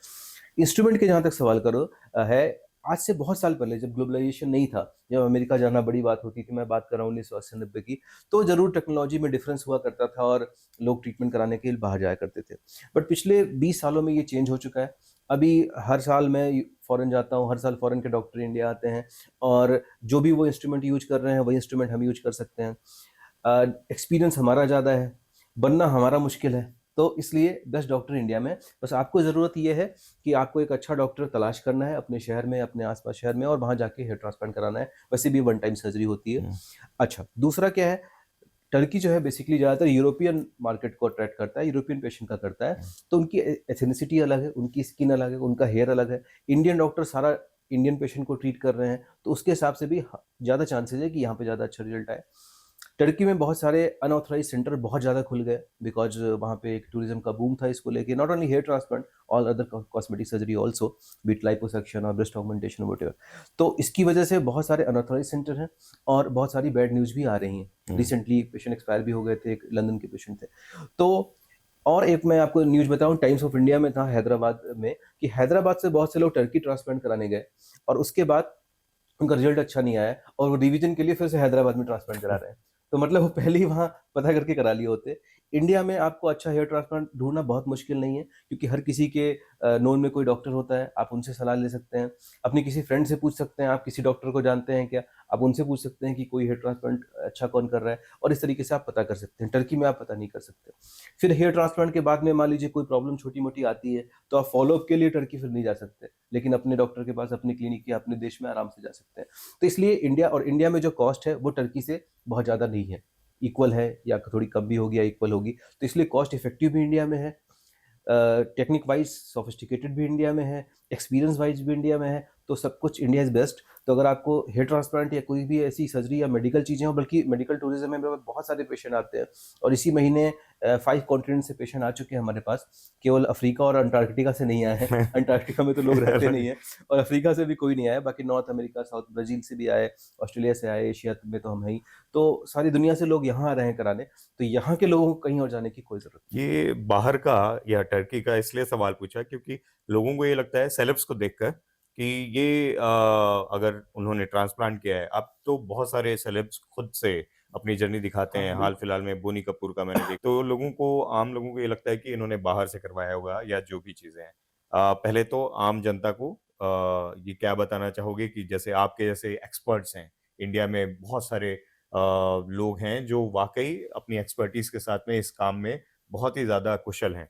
इंस्ट्रूमेंट के जहाँ तक सवाल करो है, आज से बहुत साल पहले जब ग्लोबलाइजेशन नहीं था, जब अमेरिका जाना बड़ी बात होती थी, मैं बात कर रहा हूँ 1980-90 की, तो ज़रूर टेक्नोलॉजी में डिफरेंस हुआ करता था और लोग ट्रीटमेंट कराने के लिए बाहर जाया करते थे। बट पिछले 20 सालों में ये चेंज हो चुका है। अभी हर साल मैं फ़ॉरेन जाता हूँ, हर साल फ़ॉरेन के डॉक्टर इंडिया आते हैं और जो भी वो इंस्ट्रूमेंट यूज़ कर रहे हैं, वही इंस्ट्रूमेंट हम यूज़ कर सकते हैं। एक्सपीरियंस हमारा ज़्यादा है, बनना हमारा मुश्किल है, तो इसलिए बेस्ट डॉक्टर इंडिया में। बस आपको ज़रूरत ये है कि आपको एक अच्छा डॉक्टर तलाश करना है अपने शहर में, अपने आस-पास शहर में, और वहाँ जाके हेयर ट्रांसप्लांट कराना है। वैसे भी वन टाइम सर्जरी होती है। हम्म। अच्छा, दूसरा क्या है, टर्की जो है बेसिकली ज़्यादातर यूरोपियन मार्केट को अट्रैक्ट करता है, यूरोपियन पेशेंट का करता है, तो उनकी एथनिसिटी अलग है, उनकी स्किन अलग है, उनका हेयर अलग है। इंडियन डॉक्टर सारा इंडियन पेशेंट को ट्रीट कर रहे हैं, तो उसके हिसाब से भी ज़्यादा चांसेज़ है कि यहाँ पे ज़्यादा अच्छा रिजल्ट आए। टर्की में बहुत सारे अनऑथराइज्ड सेंटर बहुत ज़्यादा खुल गए, बिकॉज़ वहाँ पे एक टूरिज़्म का बूम था इसको लेके, not only hair transplant, all other cosmetic surgery also, be it liposuction और ब्रेस्ट ऑगमेंटेशन व्हाटएवर। तो इसकी वजह से बहुत सारे अनऑथराइज्ड सेंटर हैं और बहुत सारी बैड न्यूज़ भी आ रही हैं। हम्म। रिसेंटली पेशेंट एक्सपायर भी हो गए थे, एक लंदन के पेशेंट थे। तो और एक मैं आपको न्यूज़ बताऊँ, टाइम्स ऑफ इंडिया में था हैदराबाद में, कि हैदराबाद से बहुत से लोग टर्की ट्रांसप्लांट कराने गए और उसके बाद उनका रिजल्ट अच्छा नहीं आया और वो रिवीजन के लिए फिर से हैदराबाद में ट्रांसप्लांट करा रहे हैं। तो मतलब वो पहले ही वहाँ पता करके करा लिए होते। इंडिया में आपको अच्छा हेयर ट्रांसप्लांट ढूँढना बहुत मुश्किल नहीं है, क्योंकि हर किसी के नोन में कोई डॉक्टर होता है, आप उनसे सलाह ले सकते हैं। अपने किसी फ्रेंड से पूछ सकते हैं, आप किसी डॉक्टर को जानते हैं क्या? आप उनसे पूछ सकते हैं कि कोई हेयर ट्रांसप्लांट अच्छा कौन कर रहा है, और इस तरीके से आप पता कर सकते हैं। टर्की में आप पता नहीं कर सकते। फिर हेयर ट्रांसप्लांट के बाद में मान लीजिए कोई प्रॉब्लम छोटी-मोटी आती है, तो आप फ़ॉलो-अप के लिए टर्की फिर नहीं जा सकते। लेकिन अपने डॉक्टर के पास, अपनी क्लिनिक या अपने देश में आराम से जा सकते हैं। तो इसलिए इंडिया में जो कॉस्ट है वो टर्की से बहुत ज़्यादा नहीं है। इक्वल है या थोड़ी कम भी होगी या इक्वल होगी। तो इसलिए कॉस्ट इफेक्टिव भी इंडिया में है, टेक्निक वाइज़ सोफिस्टिकेटेड भी इंडिया में है, एक्सपीरियंस वाइज़ भी इंडिया में है, तो सब कुछ इंडिया इज़ बेस्ट। तो अगर आपको हेयर ट्रांसप्लांट या कोई भी ऐसी सर्जरी या मेडिकल चीज़ें हो, बल्कि मेडिकल टूरिज़्म में मेरे पास बहुत सारे पेशेंट आते हैं, और इसी महीने 5 कॉन्टिनेंट से पेशेंट आ चुके हैं हमारे पास, केवल अफ्रीका और अंटार्कटिका से नहीं आए हैं। अंटार्कटिका में तो लोग रहते नहीं हैं, और अफ्रीका से भी कोई नहीं आया, बाकी नॉर्थ अमेरिका, साउथ ब्राज़ील से भी आए, ऑस्ट्रेलिया से आए, एशिया में तो हम हैं ही। तो सारी दुनिया से लोग यहाँ आ रहे हैं कराने, तो यहाँ के लोगों को कहीं और जाने की कोई ज़रूरत नहीं है। ये बाहर का या टर्की का इसलिए सवाल पूछा क्योंकि लोगों को ये लगता है सेलेब्स को देखकर कि ये अगर उन्होंने ट्रांसप्लांट किया है, अब तो बहुत सारे सेलेब्स खुद से अपनी जर्नी दिखाते हाँ, हैं। हाल बिल्कुल। फिलहाल में बोनी कपूर का मैंने देखा, तो लोगों को, आम लोगों को ये लगता है कि इन्होंने बाहर से करवाया होगा या जो भी चीजें हैं। पहले तो आम जनता को ये क्या बताना चाहोगे कि जैसे आपके जैसे एक्सपर्ट्स हैं, इंडिया में बहुत सारे लोग हैं जो वाकई अपनी एक्सपर्टीज के साथ में इस काम में बहुत ही ज़्यादा कुशल हैं।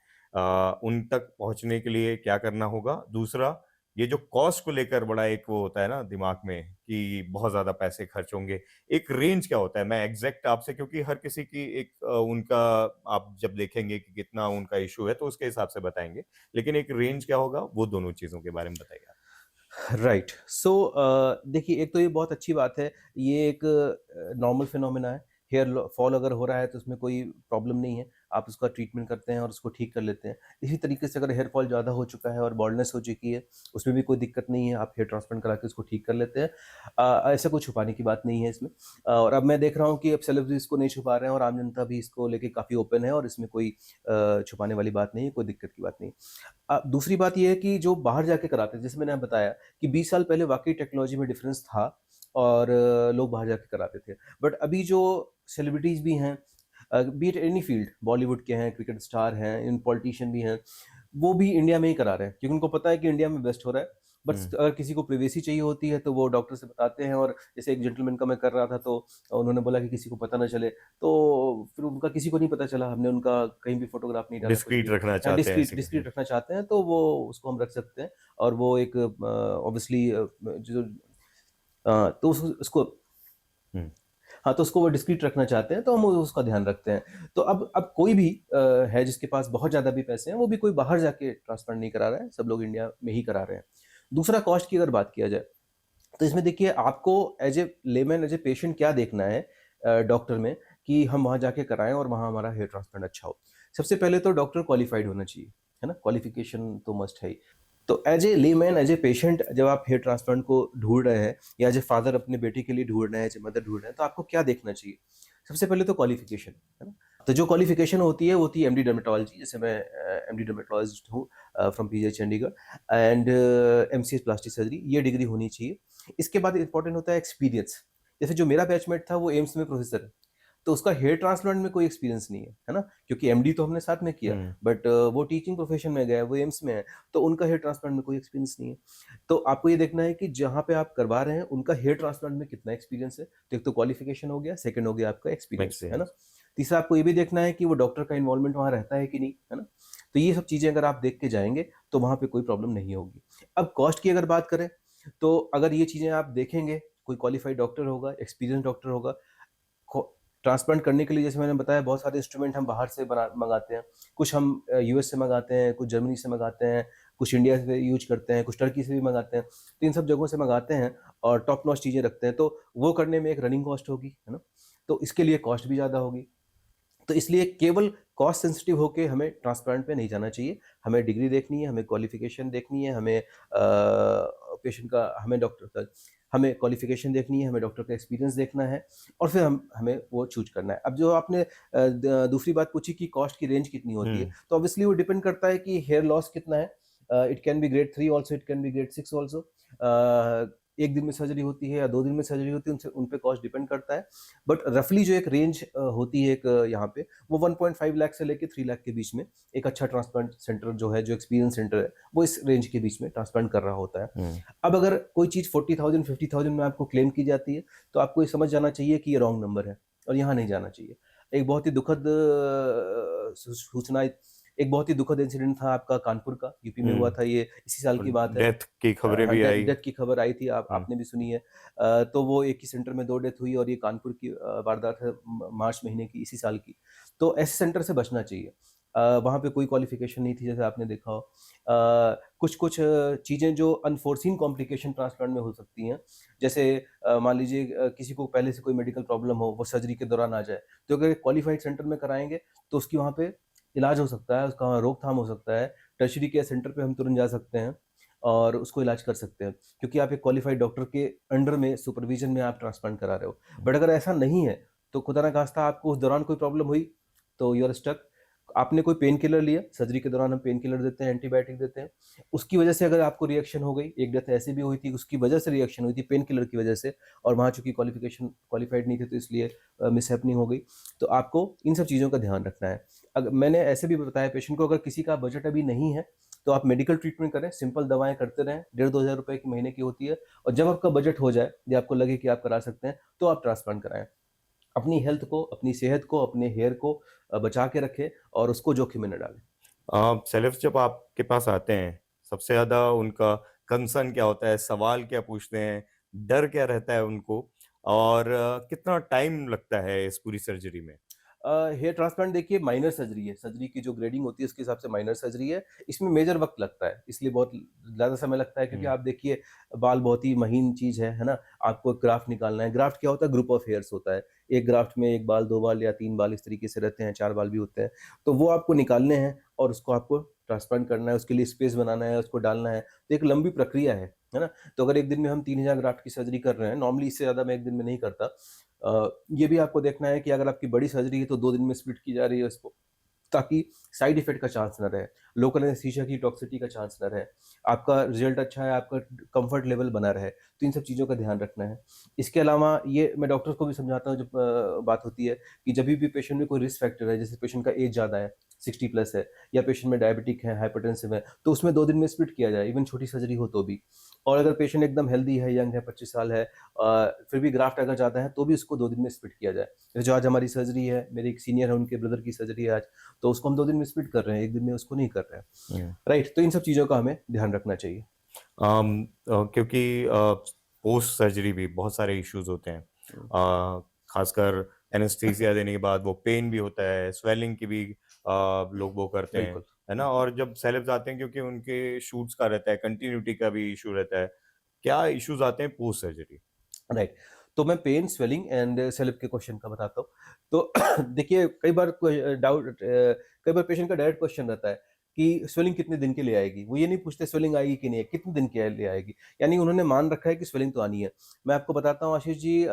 उन तक पहुँचने के लिए क्या करना होगा? दूसरा, ये जो कॉस्ट को लेकर बड़ा एक वो होता है ना दिमाग में कि बहुत ज़्यादा पैसे खर्च होंगे, एक रेंज क्या होता है? मैं एग्ज़ैक्ट आपसे, क्योंकि हर किसी की एक उनका, आप जब देखेंगे कि कितना उनका इश्यू है, तो उसके हिसाब से बताएँगे। लेकिन एक रेंज क्या होगा? वो दोनों चीज़ों के बारे में बताइए आप। राइट। सो देखिए, एक तो ये बहुत अच्छी बात है, ये एक नॉर्मल फिनोमेना है। हेयर फॉल अगर हो रहा है तो उसमें कोई प्रॉब्लम नहीं है, आप उसका ट्रीटमेंट करते हैं और उसको ठीक कर लेते हैं। इसी तरीके से अगर हेयर फॉल ज़्यादा हो चुका है और बॉल्डनेस हो चुकी है, उसमें भी कोई दिक्कत नहीं है, आप हेयर ट्रांसप्लांट करा के उसको ठीक कर लेते हैं। ऐसा कोई छुपाने की बात नहीं है इसमें। और अब मैं देख रहा हूँ कि अब सेलिब्रिटीज़ इसको नहीं छुपा रहे हैं और आम जनता भी इसको लेके काफ़ी ओपन है, और इसमें कोई छुपाने वाली बात नहीं है, कोई दिक्कत की बात नहीं। दूसरी बात ये है कि जो बाहर जाके कराते हैं, जैसे मैंने बताया कि 20 साल पहले वाक़ई टेक्नोलॉजी में डिफ़रेंस था और लोग बाहर जाके कराते थे। बट अभी जो सेलिब्रिटीज़ भी हैं, B it any field, Bollywood के हैं, क्रिकेट स्टार हैं, इन पॉलिटिशियन भी हैं, वो भी इंडिया में ही करा रहे हैं, क्योंकि उनको पता है कि इंडिया में बेस्ट हो रहा है। हुँ। बट अगर किसी को प्राइवेसी चाहिए होती है, तो वो डॉक्टर से बताते हैं, और जैसे एक जेंटलमैन का मैं कर रहा था, तो उन्होंने बोला कि किसी को पता ना चले, तो फिर उनका किसी को नहीं पता चला, हमने उनका कहीं भी फ़ोटोग्राफ नहीं डाला, कुछ डिस्क्रीट भी। रखना हाँ, चाहते हैं डिस्क्रीट इसीलिए। डिस्क्रीट रखना चाहते हैं, तो वो उसको हम रख सकते हैं, और वो एक ऑब्वियसली जो तो उसको, हुँ। हाँ, तो उसको वो डिस्क्रीट रखना चाहते हैं, तो हम उसका ध्यान रखते हैं। तो अब कोई भी है जिसके पास बहुत ज़्यादा भी पैसे हैं, वो भी कोई बाहर जाके ट्रांसप्लांट नहीं करा रहा है, सब लोग इंडिया में ही करा रहे हैं। दूसरा, कॉस्ट की अगर बात किया जाए, तो इसमें देखिए आपको as a layman, as a patient क्या देखना है डॉक्टर में, कि हम वहाँ जाके कराएं और वहाँ हमारा हेयर ट्रांसप्लांट अच्छा हो। सबसे पहले तो डॉक्टर क्वालिफाइड होना चाहिए, है ना, क्वालिफिकेशन तो मस्ट है ही। तो as a layman, as a patient, जब आप हेयर ट्रांसप्लांट को ढूंढ रहे हैं या एज ए फादर अपने बेटे के लिए ढूंढ रहे हैं, एज ए मदर ढूंढ रहे हैं, तो आपको क्या देखना चाहिए? सबसे पहले तो क्वालिफिकेशन, है ना। तो जो क्वालिफिकेशन होती है वो होती है एमडी डर्मेटोलॉजी, जैसे मैं एमडी डर्मेटोलॉजिस्ट हूँ from PGI Chandigarh, and MCS plastic surgery, ये डिग्री होनी चाहिए। इसके बाद इंपॉर्टेंट होता है एक्सपीरियंस। जैसे जो मेरा बैचमेट था वो एम्स में प्रोफेसर है, तो उसका हेयर ट्रांसप्लांट में कोई एक्सपीरियंस नहीं है ना, क्योंकि एमडी तो हमने साथ में किया, हम्म। बट वो टीचिंग प्रोफेशन में गया, वो एम्स में है, तो उनका हेयर ट्रांसप्लांट में कोई एक्सपीरियंस नहीं है। तो आपको ये देखना है कि जहाँ पे आप करवा रहे हैं उनका हेयर ट्रांसप्लांट में कितना एक्सपीरियंस है। तो एक तो क्वालिफिकेशन हो गया, सेकंड हो गया आपका एक्सपीरियंस, है ना। एक्सपीरियंस। तीसरा आपको ये भी देखना है कि वो डॉक्टर का इन्वॉल्वमेंट वहाँ रहता है कि नहीं, है ना। तो ये सब चीज़ें अगर आप देख के जाएंगे तो वहाँ पे कोई प्रॉब्लम नहीं होगी। अब कॉस्ट की अगर बात करें, तो अगर ये चीज़ें आप देखेंगे, कोई क्वालिफाइड डॉक्टर होगा, एक्सपीरियंस डॉक्टर होगा, ट्रांसप्लांट करने के लिए जैसे मैंने बताया बहुत सारे इंस्ट्रूमेंट हम बाहर से बना मंगाते हैं। कुछ हम यूएस से मंगाते हैं, कुछ जर्मनी से मंगाते हैं, कुछ इंडिया से यूज करते हैं, कुछ टर्की से भी मंगाते हैं। तो इन सब जगहों से मंगाते हैं और टॉप नॉच चीज़ें रखते हैं, तो वो करने में एक रनिंग कॉस्ट होगी, है ना। तो इसके लिए कॉस्ट भी ज़्यादा होगी। तो इसलिए केवल कॉस्ट सेंसिटिव होके हमें ट्रांसप्लांट पे नहीं जाना चाहिए। हमें डिग्री देखनी है, हमें क्वालिफिकेशन देखनी है, हमें पेशेंट का, हमें डॉक्टर का, हमें क्वालिफिकेशन देखनी है, हमें डॉक्टर का एक्सपीरियंस देखना है, और फिर हमें वो चूज करना है। अब जो आपने दूसरी बात पूछी कि कॉस्ट की रेंज कितनी होती है, हम्म। तो ऑब्वियसली वो डिपेंड करता है कि हेयर लॉस कितना है। It can be grade 3 also, it can be grade 6 also. एक दिन में सर्जरी होती है या 2 दिन में सर्जरी होती है, उनसे उन पे कॉस्ट डिपेंड करता है। बट रफली जो एक रेंज होती है एक यहाँ पे, वो 1.5 लाख से लेके 3 लाख के बीच में एक अच्छा ट्रांसप्लांट सेंटर जो है, जो एक्सपीरियंस सेंटर है, वो इस रेंज के बीच में ट्रांसप्लांट कर रहा होता है। हम्म। अब अगर कोई चीज़ 40,000 50,000 में आपको क्लेम की जाती है, तो आपको ये समझ जाना चाहिए कि ये रॉन्ग नंबर है और यहाँ नहीं जाना चाहिए। एक बहुत ही दुखद सूचना, एक बहुत ही दुखद इंसिडेंट था आपका कानपुर का, यूपी में हुआ था, ये इसी साल और की बात है। डेथ की खबरें हाँ, भी आई। डेथ की खबर आई थी, हम्म। आपने भी सुनी है। तो वो एक ही सेंटर में 2 डेथ हुई और ये कानपुर की वारदात है, मार्च महीने की, इसी साल की। तो ऐसे सेंटर से बचना चाहिए। वहाँ पे कोई क्वालिफिकेशन नहीं थी, जैसे आपने देखा हो। कुछ-कुछ चीज़ें जो अनफोर्सीन कॉम्प्लिकेशन ट्रांसप्लांट में हो सकती हैं, जैसे मान लीजिए किसी को पहले से कोई मेडिकल प्रॉब्लम हो, वो सर्जरी के दौरान आ जाए, तो अगर क्वालिफाइड सेंटर में कराएँगे, तो उसकी वहाँ पे इलाज हो सकता है, उसका रोकथाम हो सकता है। टर्शियरी केयर सेंटर पे हम तुरंत जा सकते हैं और उसको इलाज कर सकते हैं, क्योंकि आप एक क्वालिफाइड डॉक्टर के अंडर में, सुपरविजन में आप ट्रांसप्लांट करा रहे हो। बट अगर ऐसा नहीं है, तो खुदा ना खास्ता आपको उस दौरान कोई प्रॉब्लम हुई, तो यू आर स्टक। आपने कोई पेन किलर लिया, सर्जरी के दौरान हम पेन किलर देते हैं, एंटीबायोटिक देते हैं, उसकी वजह से अगर आपको रिएक्शन हो गई, एक डेथ ऐसी भी हुई थी, उसकी वजह से रिएक्शन हुई थी पेन किलर की वजह से, और वहाँ चूंकि क्वालिफिकेशन क्वालिफाइड नहीं थे, तो इसलिए मिसहैपनिंग हो गई। तो आपको इन सब चीज़ों का ध्यान रखना है। अगर मैंने ऐसे भी बताया पेशेंट को, अगर किसी का बजट अभी नहीं है, तो आप मेडिकल ट्रीटमेंट करें, सिंपल दवाएं करते रहें, 1,500-2,000 रुपए की महीने की होती है, और जब आपका बजट हो जाए या आपको लगे कि आप करा सकते हैं, तो आप ट्रांसप्लांट कराएं। अपनी हेल्थ को, अपनी सेहत को, अपने हेयर को बचा के रखें और उसको जोखिम में न डालें। सेलेब्स जब आपके पास आते हैं, सबसे ज्यादा उनका कंसर्न क्या होता है, सवाल क्या पूछते हैं, डर क्या रहता है उनको, और कितना टाइम लगता है इस पूरी सर्जरी में? हेयर ट्रांसप्लांट देखिए माइनर सर्जरी है, सर्जरी की जो ग्रेडिंग होती है उसके हिसाब से माइनर सर्जरी है। इसमें मेजर वक्त लगता है, इसलिए बहुत ज़्यादा समय लगता है, क्योंकि हम्म। आप देखिए बाल बहुत ही महीन चीज़ है ना। आपको एक ग्राफ्ट निकालना है। ग्राफ्ट क्या होता है? ग्रुप ऑफ हेयर्स होता है। एक ग्राफ्ट में 1 बाल, 2 बाल या 3 बाल इस तरीके से रहते हैं, 4 बाल भी होते हैं। तो वो आपको निकालने हैं और उसको आपको ट्रांसप्लांट करना है, उसके लिए स्पेस बनाना है, उसको डालना है। तो एक लंबी प्रक्रिया है ना? तो अगर एक दिन में हम 3,000 ग्राफ्ट की सर्जरी कर रहे हैं, नॉर्मली इससे ज़्यादा मैं एक दिन में नहीं करता। ये भी आपको देखना है कि अगर आपकी बड़ी सर्जरी है तो 2 दिन में स्प्लिट की जा रही है उसको, ताकि साइड इफ़ेक्ट का चांस ना रहे, लोकल एनेस्थीसिया की टॉक्सिसिटी का चांस ना रहे, आपका रिज़ल्ट अच्छा है, आपका कम्फर्ट लेवल बना रहे। तो इन सब चीज़ों का ध्यान रखना है। इसके अलावा ये मैं डॉक्टर्स को भी समझाता हूँ जब बात होती है कि जभी भी पेशेंट में कोई रिस्क फैक्टर है, जैसे पेशेंट का एज ज़्यादा है, 60 प्लस है, या पेशेंट में डायबिटिक है, हाइपरटेंसिव है, तो उसमें 2 दिन में स्प्लिट किया जाए, इवन छोटी सर्जरी हो तो भी। और अगर पेशेंट एकदम हेल्दी है, यंग है, 25 साल है, फिर भी ग्राफ्ट अगर ज़्यादा है, तो भी उसको 2 दिन में स्प्लिट किया जाए। जैसे जो आज हमारी सर्जरी है, मेरे एक सीनियर है, उनके ब्रदर की सर्जरी है आज, तो उसको हम 2 दिन में स्प्लिट कर रहे हैं, 1 दिन में उसको नहीं कर रहे हैं। हम्म। राइट? तो इन सब चीज़ों का हमें ध्यान रखना चाहिए। क्योंकि पोस्ट सर्जरी भी बहुत सारे इश्यूज होते हैं, हुँ, खासकर एनेस्थीसिया देने के बाद वो पेन भी होता है, स्वेलिंग की भी लोग वो करते हैं, बिल्कुल, है ना। बिल्कुल। और जब सेलेब्स आते हैं, क्योंकि उनके शूट्स का रहता है, कंटिन्यूटी का भी इशू रहता है, क्या इश्यूज आते हैं पोस्ट सर्जरी? राइट। तो मैं पेन, स्वेलिंग एंड सेलिप के क्वेश्चन का बताता हूँ। तो देखिए कई बार पेशेंट का डायरेक्ट क्वेश्चन रहता है कि स्वेलिंग कितने दिन के लिए आएगी? वो ये नहीं पूछते स्वेलिंग आएगी कि नहीं है, कितने दिन के लिए आएगी? यानी उन्होंने मान रखा है कि स्वेलिंग तो आनी है। मैं आपको बताता हूँ आशीष जी,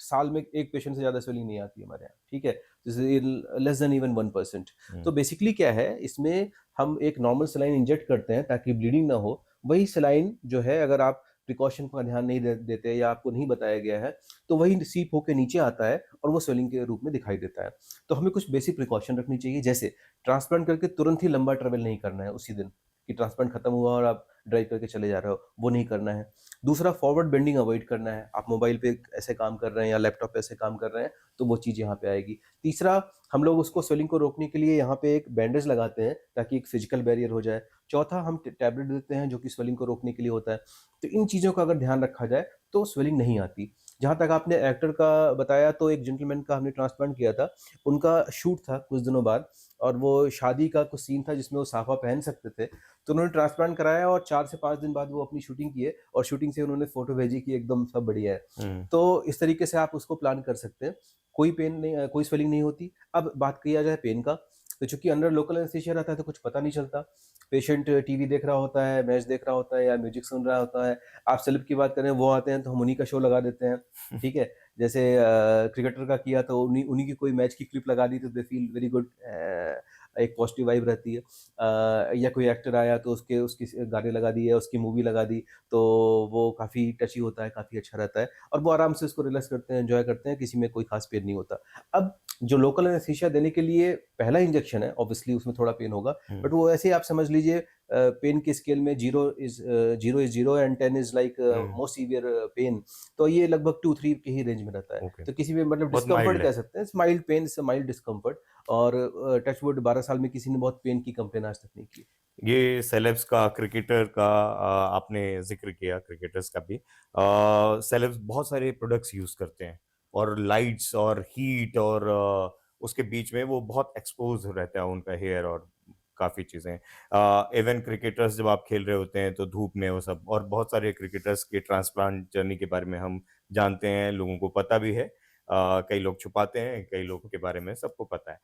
साल में एक पेशेंट से ज़्यादा स्वेलिंग नहीं आती है हमारे यहाँ, ठीक है? जैसे लेस देन इवन 1%। तो बेसिकली क्या है, इसमें हम एक नॉर्मल सलाइन इंजेक्ट करते हैं ताकि ब्लीडिंग ना हो। वही सलाइन जो है, अगर आप प्रिकॉशन का ध्यान नहीं देते या आपको नहीं बताया गया है, तो वही सीप होके नीचे आता है और वो स्वेलिंग के रूप में दिखाई देता है। तो हमें कुछ बेसिक प्रिकॉशन रखनी चाहिए, जैसे ट्रांसप्लांट करके तुरंत ही लंबा ट्रैवल नहीं करना है उसी दिन, कि ट्रांसप्लांट खत्म हुआ और आप ड्राइव करके चले जा रहे हो, वो नहीं करना है। दूसरा, फॉरवर्ड बेंडिंग अवॉइड करना है। आप मोबाइल पे ऐसे काम कर रहे हैं या लैपटॉप पे ऐसे काम कर रहे हैं, तो वो चीज़ यहाँ पे आएगी। तीसरा, हम लोग उसको स्वेलिंग को रोकने के लिए यहाँ पे एक बैंडेज लगाते हैं ताकि एक फिजिकल बैरियर हो जाए। चौथा, हम टैबलेट देते हैं जो कि स्वेलिंग को रोकने के लिए होता है। तो इन चीज़ों का अगर ध्यान रखा जाए तो स्वेलिंग नहीं आती। जहाँ तक आपने एक्टर का बताया, तो एक जेंटलमैन का हमने ट्रांसप्लांट किया था। उनका शूट था कुछ दिनों बाद और वो शादी का कुछ सीन था जिसमें वो साफा पहन सकते थे। तो उन्होंने ट्रांसप्लांट कराया और 4 से 5 दिन बाद वो अपनी शूटिंग किए और शूटिंग से उन्होंने फ़ोटो भेजी कि एकदम सब बढ़िया है। हम्म। तो इस तरीके से आप उसको प्लान कर सकते हैं। कोई पेन नहीं, कोई स्वेलिंग नहीं होती। अब बात किया जाए पेन का, तो चूँकि अंडर लोकल एनेस्थीसिया रहता है तो कुछ पता नहीं चलता। पेशेंट टीवी देख रहा होता है, मैच देख रहा होता है या म्यूज़िक सुन रहा होता है। आप सेलेब की बात करें, वो आते हैं तो हम उन्हीं का शो लगा देते हैं, ठीक है? जैसे क्रिकेटर का किया तो उन्हीं उन्हीं की कोई मैच की क्लिप लगा दी तो दे फील वेरी गुड, एक पॉजिटिव वाइब रहती है। या कोई एक्टर आया तो उसके उसकी गाने लगा दिए, उसकी मूवी लगा दी, तो वो काफ़ी टची होता है, काफ़ी अच्छा रहता है और वो आराम से उसको रिलैक्स करते हैं, एन्जॉय करते हैं, किसी में कोई ख़ास पेन नहीं होता। अब जो लोकल एनेस्थीसिया देने के लिए पहला इंजेक्शन है, ऑब्वियसली उसमें थोड़ा पेन होगा, हम्म। बट वो ऐसे ही आप समझ लीजिए, पेन की स्केल में 0 is 0 and 10 is like hmm. Most severe pain. तो ये लगभग 2-3 के ही रेंज में रहता है। ओके। तो किसी भी मतलब बहुत माइल्ड डिस्कम्फर्ट है। कह सकते हैं, माइल्ड पेन से माइल्ड डिस्कम्फर्ट। और टच वुड 12 साल में किसी ने बहुत पेन की कंप्लेन आज तक नहीं की। ये सेलेब्स का, क्रिकेटर का आपने जिक्र किया, क्रिकेटर्स का भी। सेलेब्स बहुत सारे प्रोडक्ट्स यूज करते हैं और लाइट्स और हीट और उसके बीच में वो बहुत एक्सपोज रहता है उनका हेयर और काफी चीजें। इवन क्रिकेटर्स जब आप खेल रहे होते हैं तो धूप में वो सब, और बहुत सारे क्रिकेटर्स के ट्रांसप्लांट जर्नी के बारे में हम जानते हैं, लोगों को पता भी है। कई लोग छुपाते हैं, कई लोगों के बारे में सबको पता है।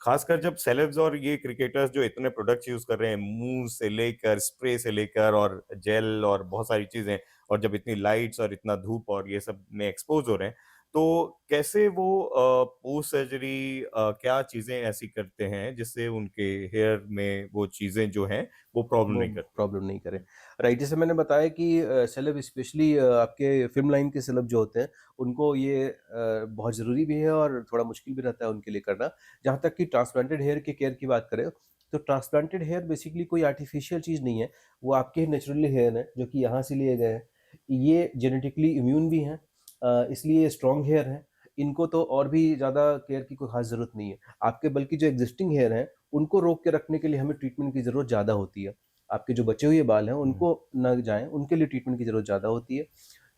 खासकर जब सेलेब्स और ये क्रिकेटर्स जो इतने प्रोडक्ट्स यूज कर रहे हैं, मुंह से लेकर स्प्रे से लेकर और जेल और बहुत सारी चीजें, और जब इतनी लाइट्स और इतना धूप और ये सब में एक्सपोज हो रहे हैं, तो कैसे वो पोस्ट सर्जरी क्या चीजें ऐसी करते हैं जिससे उनके हेयर में वो चीजें जो हैं वो प्रॉब्लम वो नहीं करती? प्रॉब्लम नहीं करे। राइट, जैसे मैंने बताया कि सेलेब स्पेशली आपके फ़िल्म लाइन के सेलेब जो होते हैं, उनको ये बहुत ज़रूरी भी है और थोड़ा मुश्किल भी रहता है उनके लिए करना। जहाँ तक कि ट्रांसप्लांटेड हेयर के केयर की बात करें, तो ट्रांसप्लांटेड हेयर बेसिकली कोई आर्टिफ़िशियल चीज़ नहीं है, वो आपके नेचुरली हेयर हैं, जो कि यहाँ से लिए गए हैं। ये जेनेटिकली इम्यून भी हैं, इसलिए ये स्ट्रॉन्ग हेयर हैं। इनको तो और भी ज़्यादा केयर की कोई ख़ास ज़रूरत नहीं है। आपके बल्कि जो एक्जिस्टिंग हेयर हैं, उनको रोक के रखने के लिए हमें ट्रीटमेंट की ज़रूरत ज़्यादा होती है। आपके जो बचे हुए बाल हैं, हम्म। उनको ना जाएँ, उनके लिए ट्रीटमेंट की ज़रूरत ज़्यादा होती है।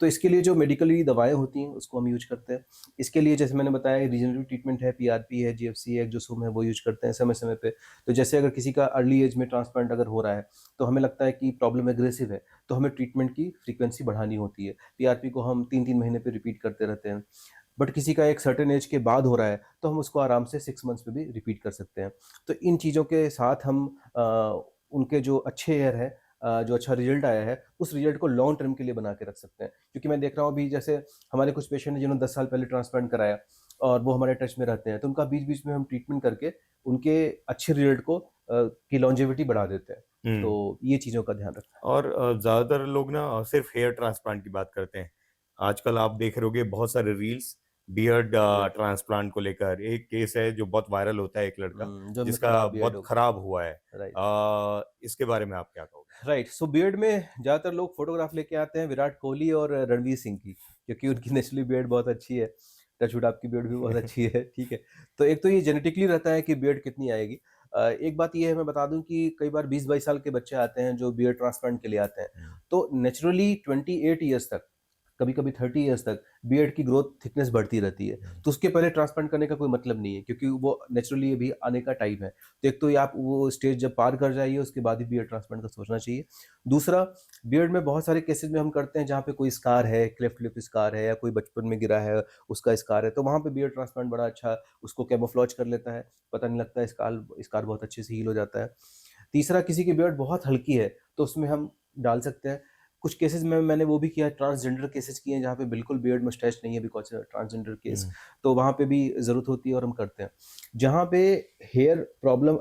तो इसके लिए जो मेडिकली दवाएँ होती हैं, उसको हम यूज़ करते हैं। इसके लिए जैसे मैंने बताया, रीजनरेटिव ट्रीटमेंट है, पीआरपी है, जीएफसी है, एक्सोसोम है, वो यूज़ करते हैं समय-समय पे। तो जैसे अगर किसी का अर्ली एज में ट्रांसप्लांट अगर हो रहा है, तो हमें लगता है कि प्रॉब्लम एग्रेसिव है, तो हमें ट्रीटमेंट की फ्रीक्वेंसी बढ़ानी होती है। पीआरपी को हम 3-3 महीने पे रिपीट करते रहते हैं। बट किसी का एक सर्टेन एज के बाद हो रहा है, तो हम उसको आराम से 6 मंथ्स में भी रिपीट कर सकते हैं। तो इन चीज़ों के साथ हम उनके जो अच्छे हेयर है, जो अच्छा रिजल्ट आया है, उस रिजल्ट को लॉन्ग टर्म के लिए बना के रख सकते हैं। क्योंकि मैं देख रहा हूँ अभी, जैसे हमारे कुछ पेशेंट हैं जिन्होंने 10 साल पहले ट्रांसप्लांट कराया और वो हमारे टच में रहते हैं, तो उनका बीच-बीच में हम ट्रीटमेंट करके उनके अच्छे रिजल्ट को की लॉन्जेविटी बढ़ा देते हैं। हम्म। तो ये चीज़ों का ध्यान रखना है। और ज्यादातर लोग ना सिर्फ हेयर ट्रांसप्लांट की बात करते हैं। आजकल आप देख रहे होगे बहुत सारे रील्स बियर्ड राइट। ट्रांसप्लांट को लेकर। एक केस है जो बहुत वायरल होता है, एक लड़का जो में जिसका खराब बियर्ड बहुत हो। खराब हुआ है। राइट। इसके बारे में आप क्या कहोगे? राइट, सो बियर्ड में ज़्यादातर लोग फोटोग्राफ लेके आते हैं विराट कोहली और रणवीर सिंह की, क्योंकि उनकी नेचुरली बियर्ड बहुत अच्छी है। टचवुड आपकी बियर्ड भी बहुत अच्छी है, ठीक है। तो एक तो ये जेनेटिकली रहता है कि बियर्ड कितनी आएगी। एक बात ये है, मैं बता दूं कि कई बार 20-22 साल के बच्चे आते हैं जो बियर्ड ट्रांसप्लांट के लिए आते हैं। हम्म। तो नेचुरली 28 ईयर्स तक कभी कभी 30 ईयर्स तक बियर्ड की ग्रोथ थिकनेस बढ़ती रहती है। तो उसके पहले ट्रांसप्लांट करने का कोई मतलब नहीं है, क्योंकि वो नेचुरली अभी आने का टाइम है। तो एक तो ये आप वो स्टेज जब पार कर जाइए उसके बाद ही बियर्ड ट्रांसप्लांट का सोचना चाहिए। दूसरा, बियर्ड में बहुत सारे केसेस में हम करते हैं जहाँ पे कोई स्कार है, क्लेफ्ट लिप स्कार है, या कोई बचपन में गिरा है उसका स्कार है, तो वहाँ पे बियर्ड ट्रांसप्लांट बड़ा अच्छा उसको कैमोफ्लॉज कर लेता है, पता नहीं लगता, स्कार स्कार बहुत अच्छे से हील हो जाता है। तीसरा, किसी की बियर्ड बहुत हल्की है तो उसमें हम डाल सकते हैं। कुछ केसेस में मैंने वो भी किया, ट्रांसजेंडर केसेस किए हैं जहाँ पे बिल्कुल बियर्ड मस्टैच नहीं है, बिकॉज ट्रांसजेंडर केस, हम्म, तो वहाँ पे भी ज़रूरत होती है और हम करते हैं। जहाँ पे हेयर प्रॉब्लम,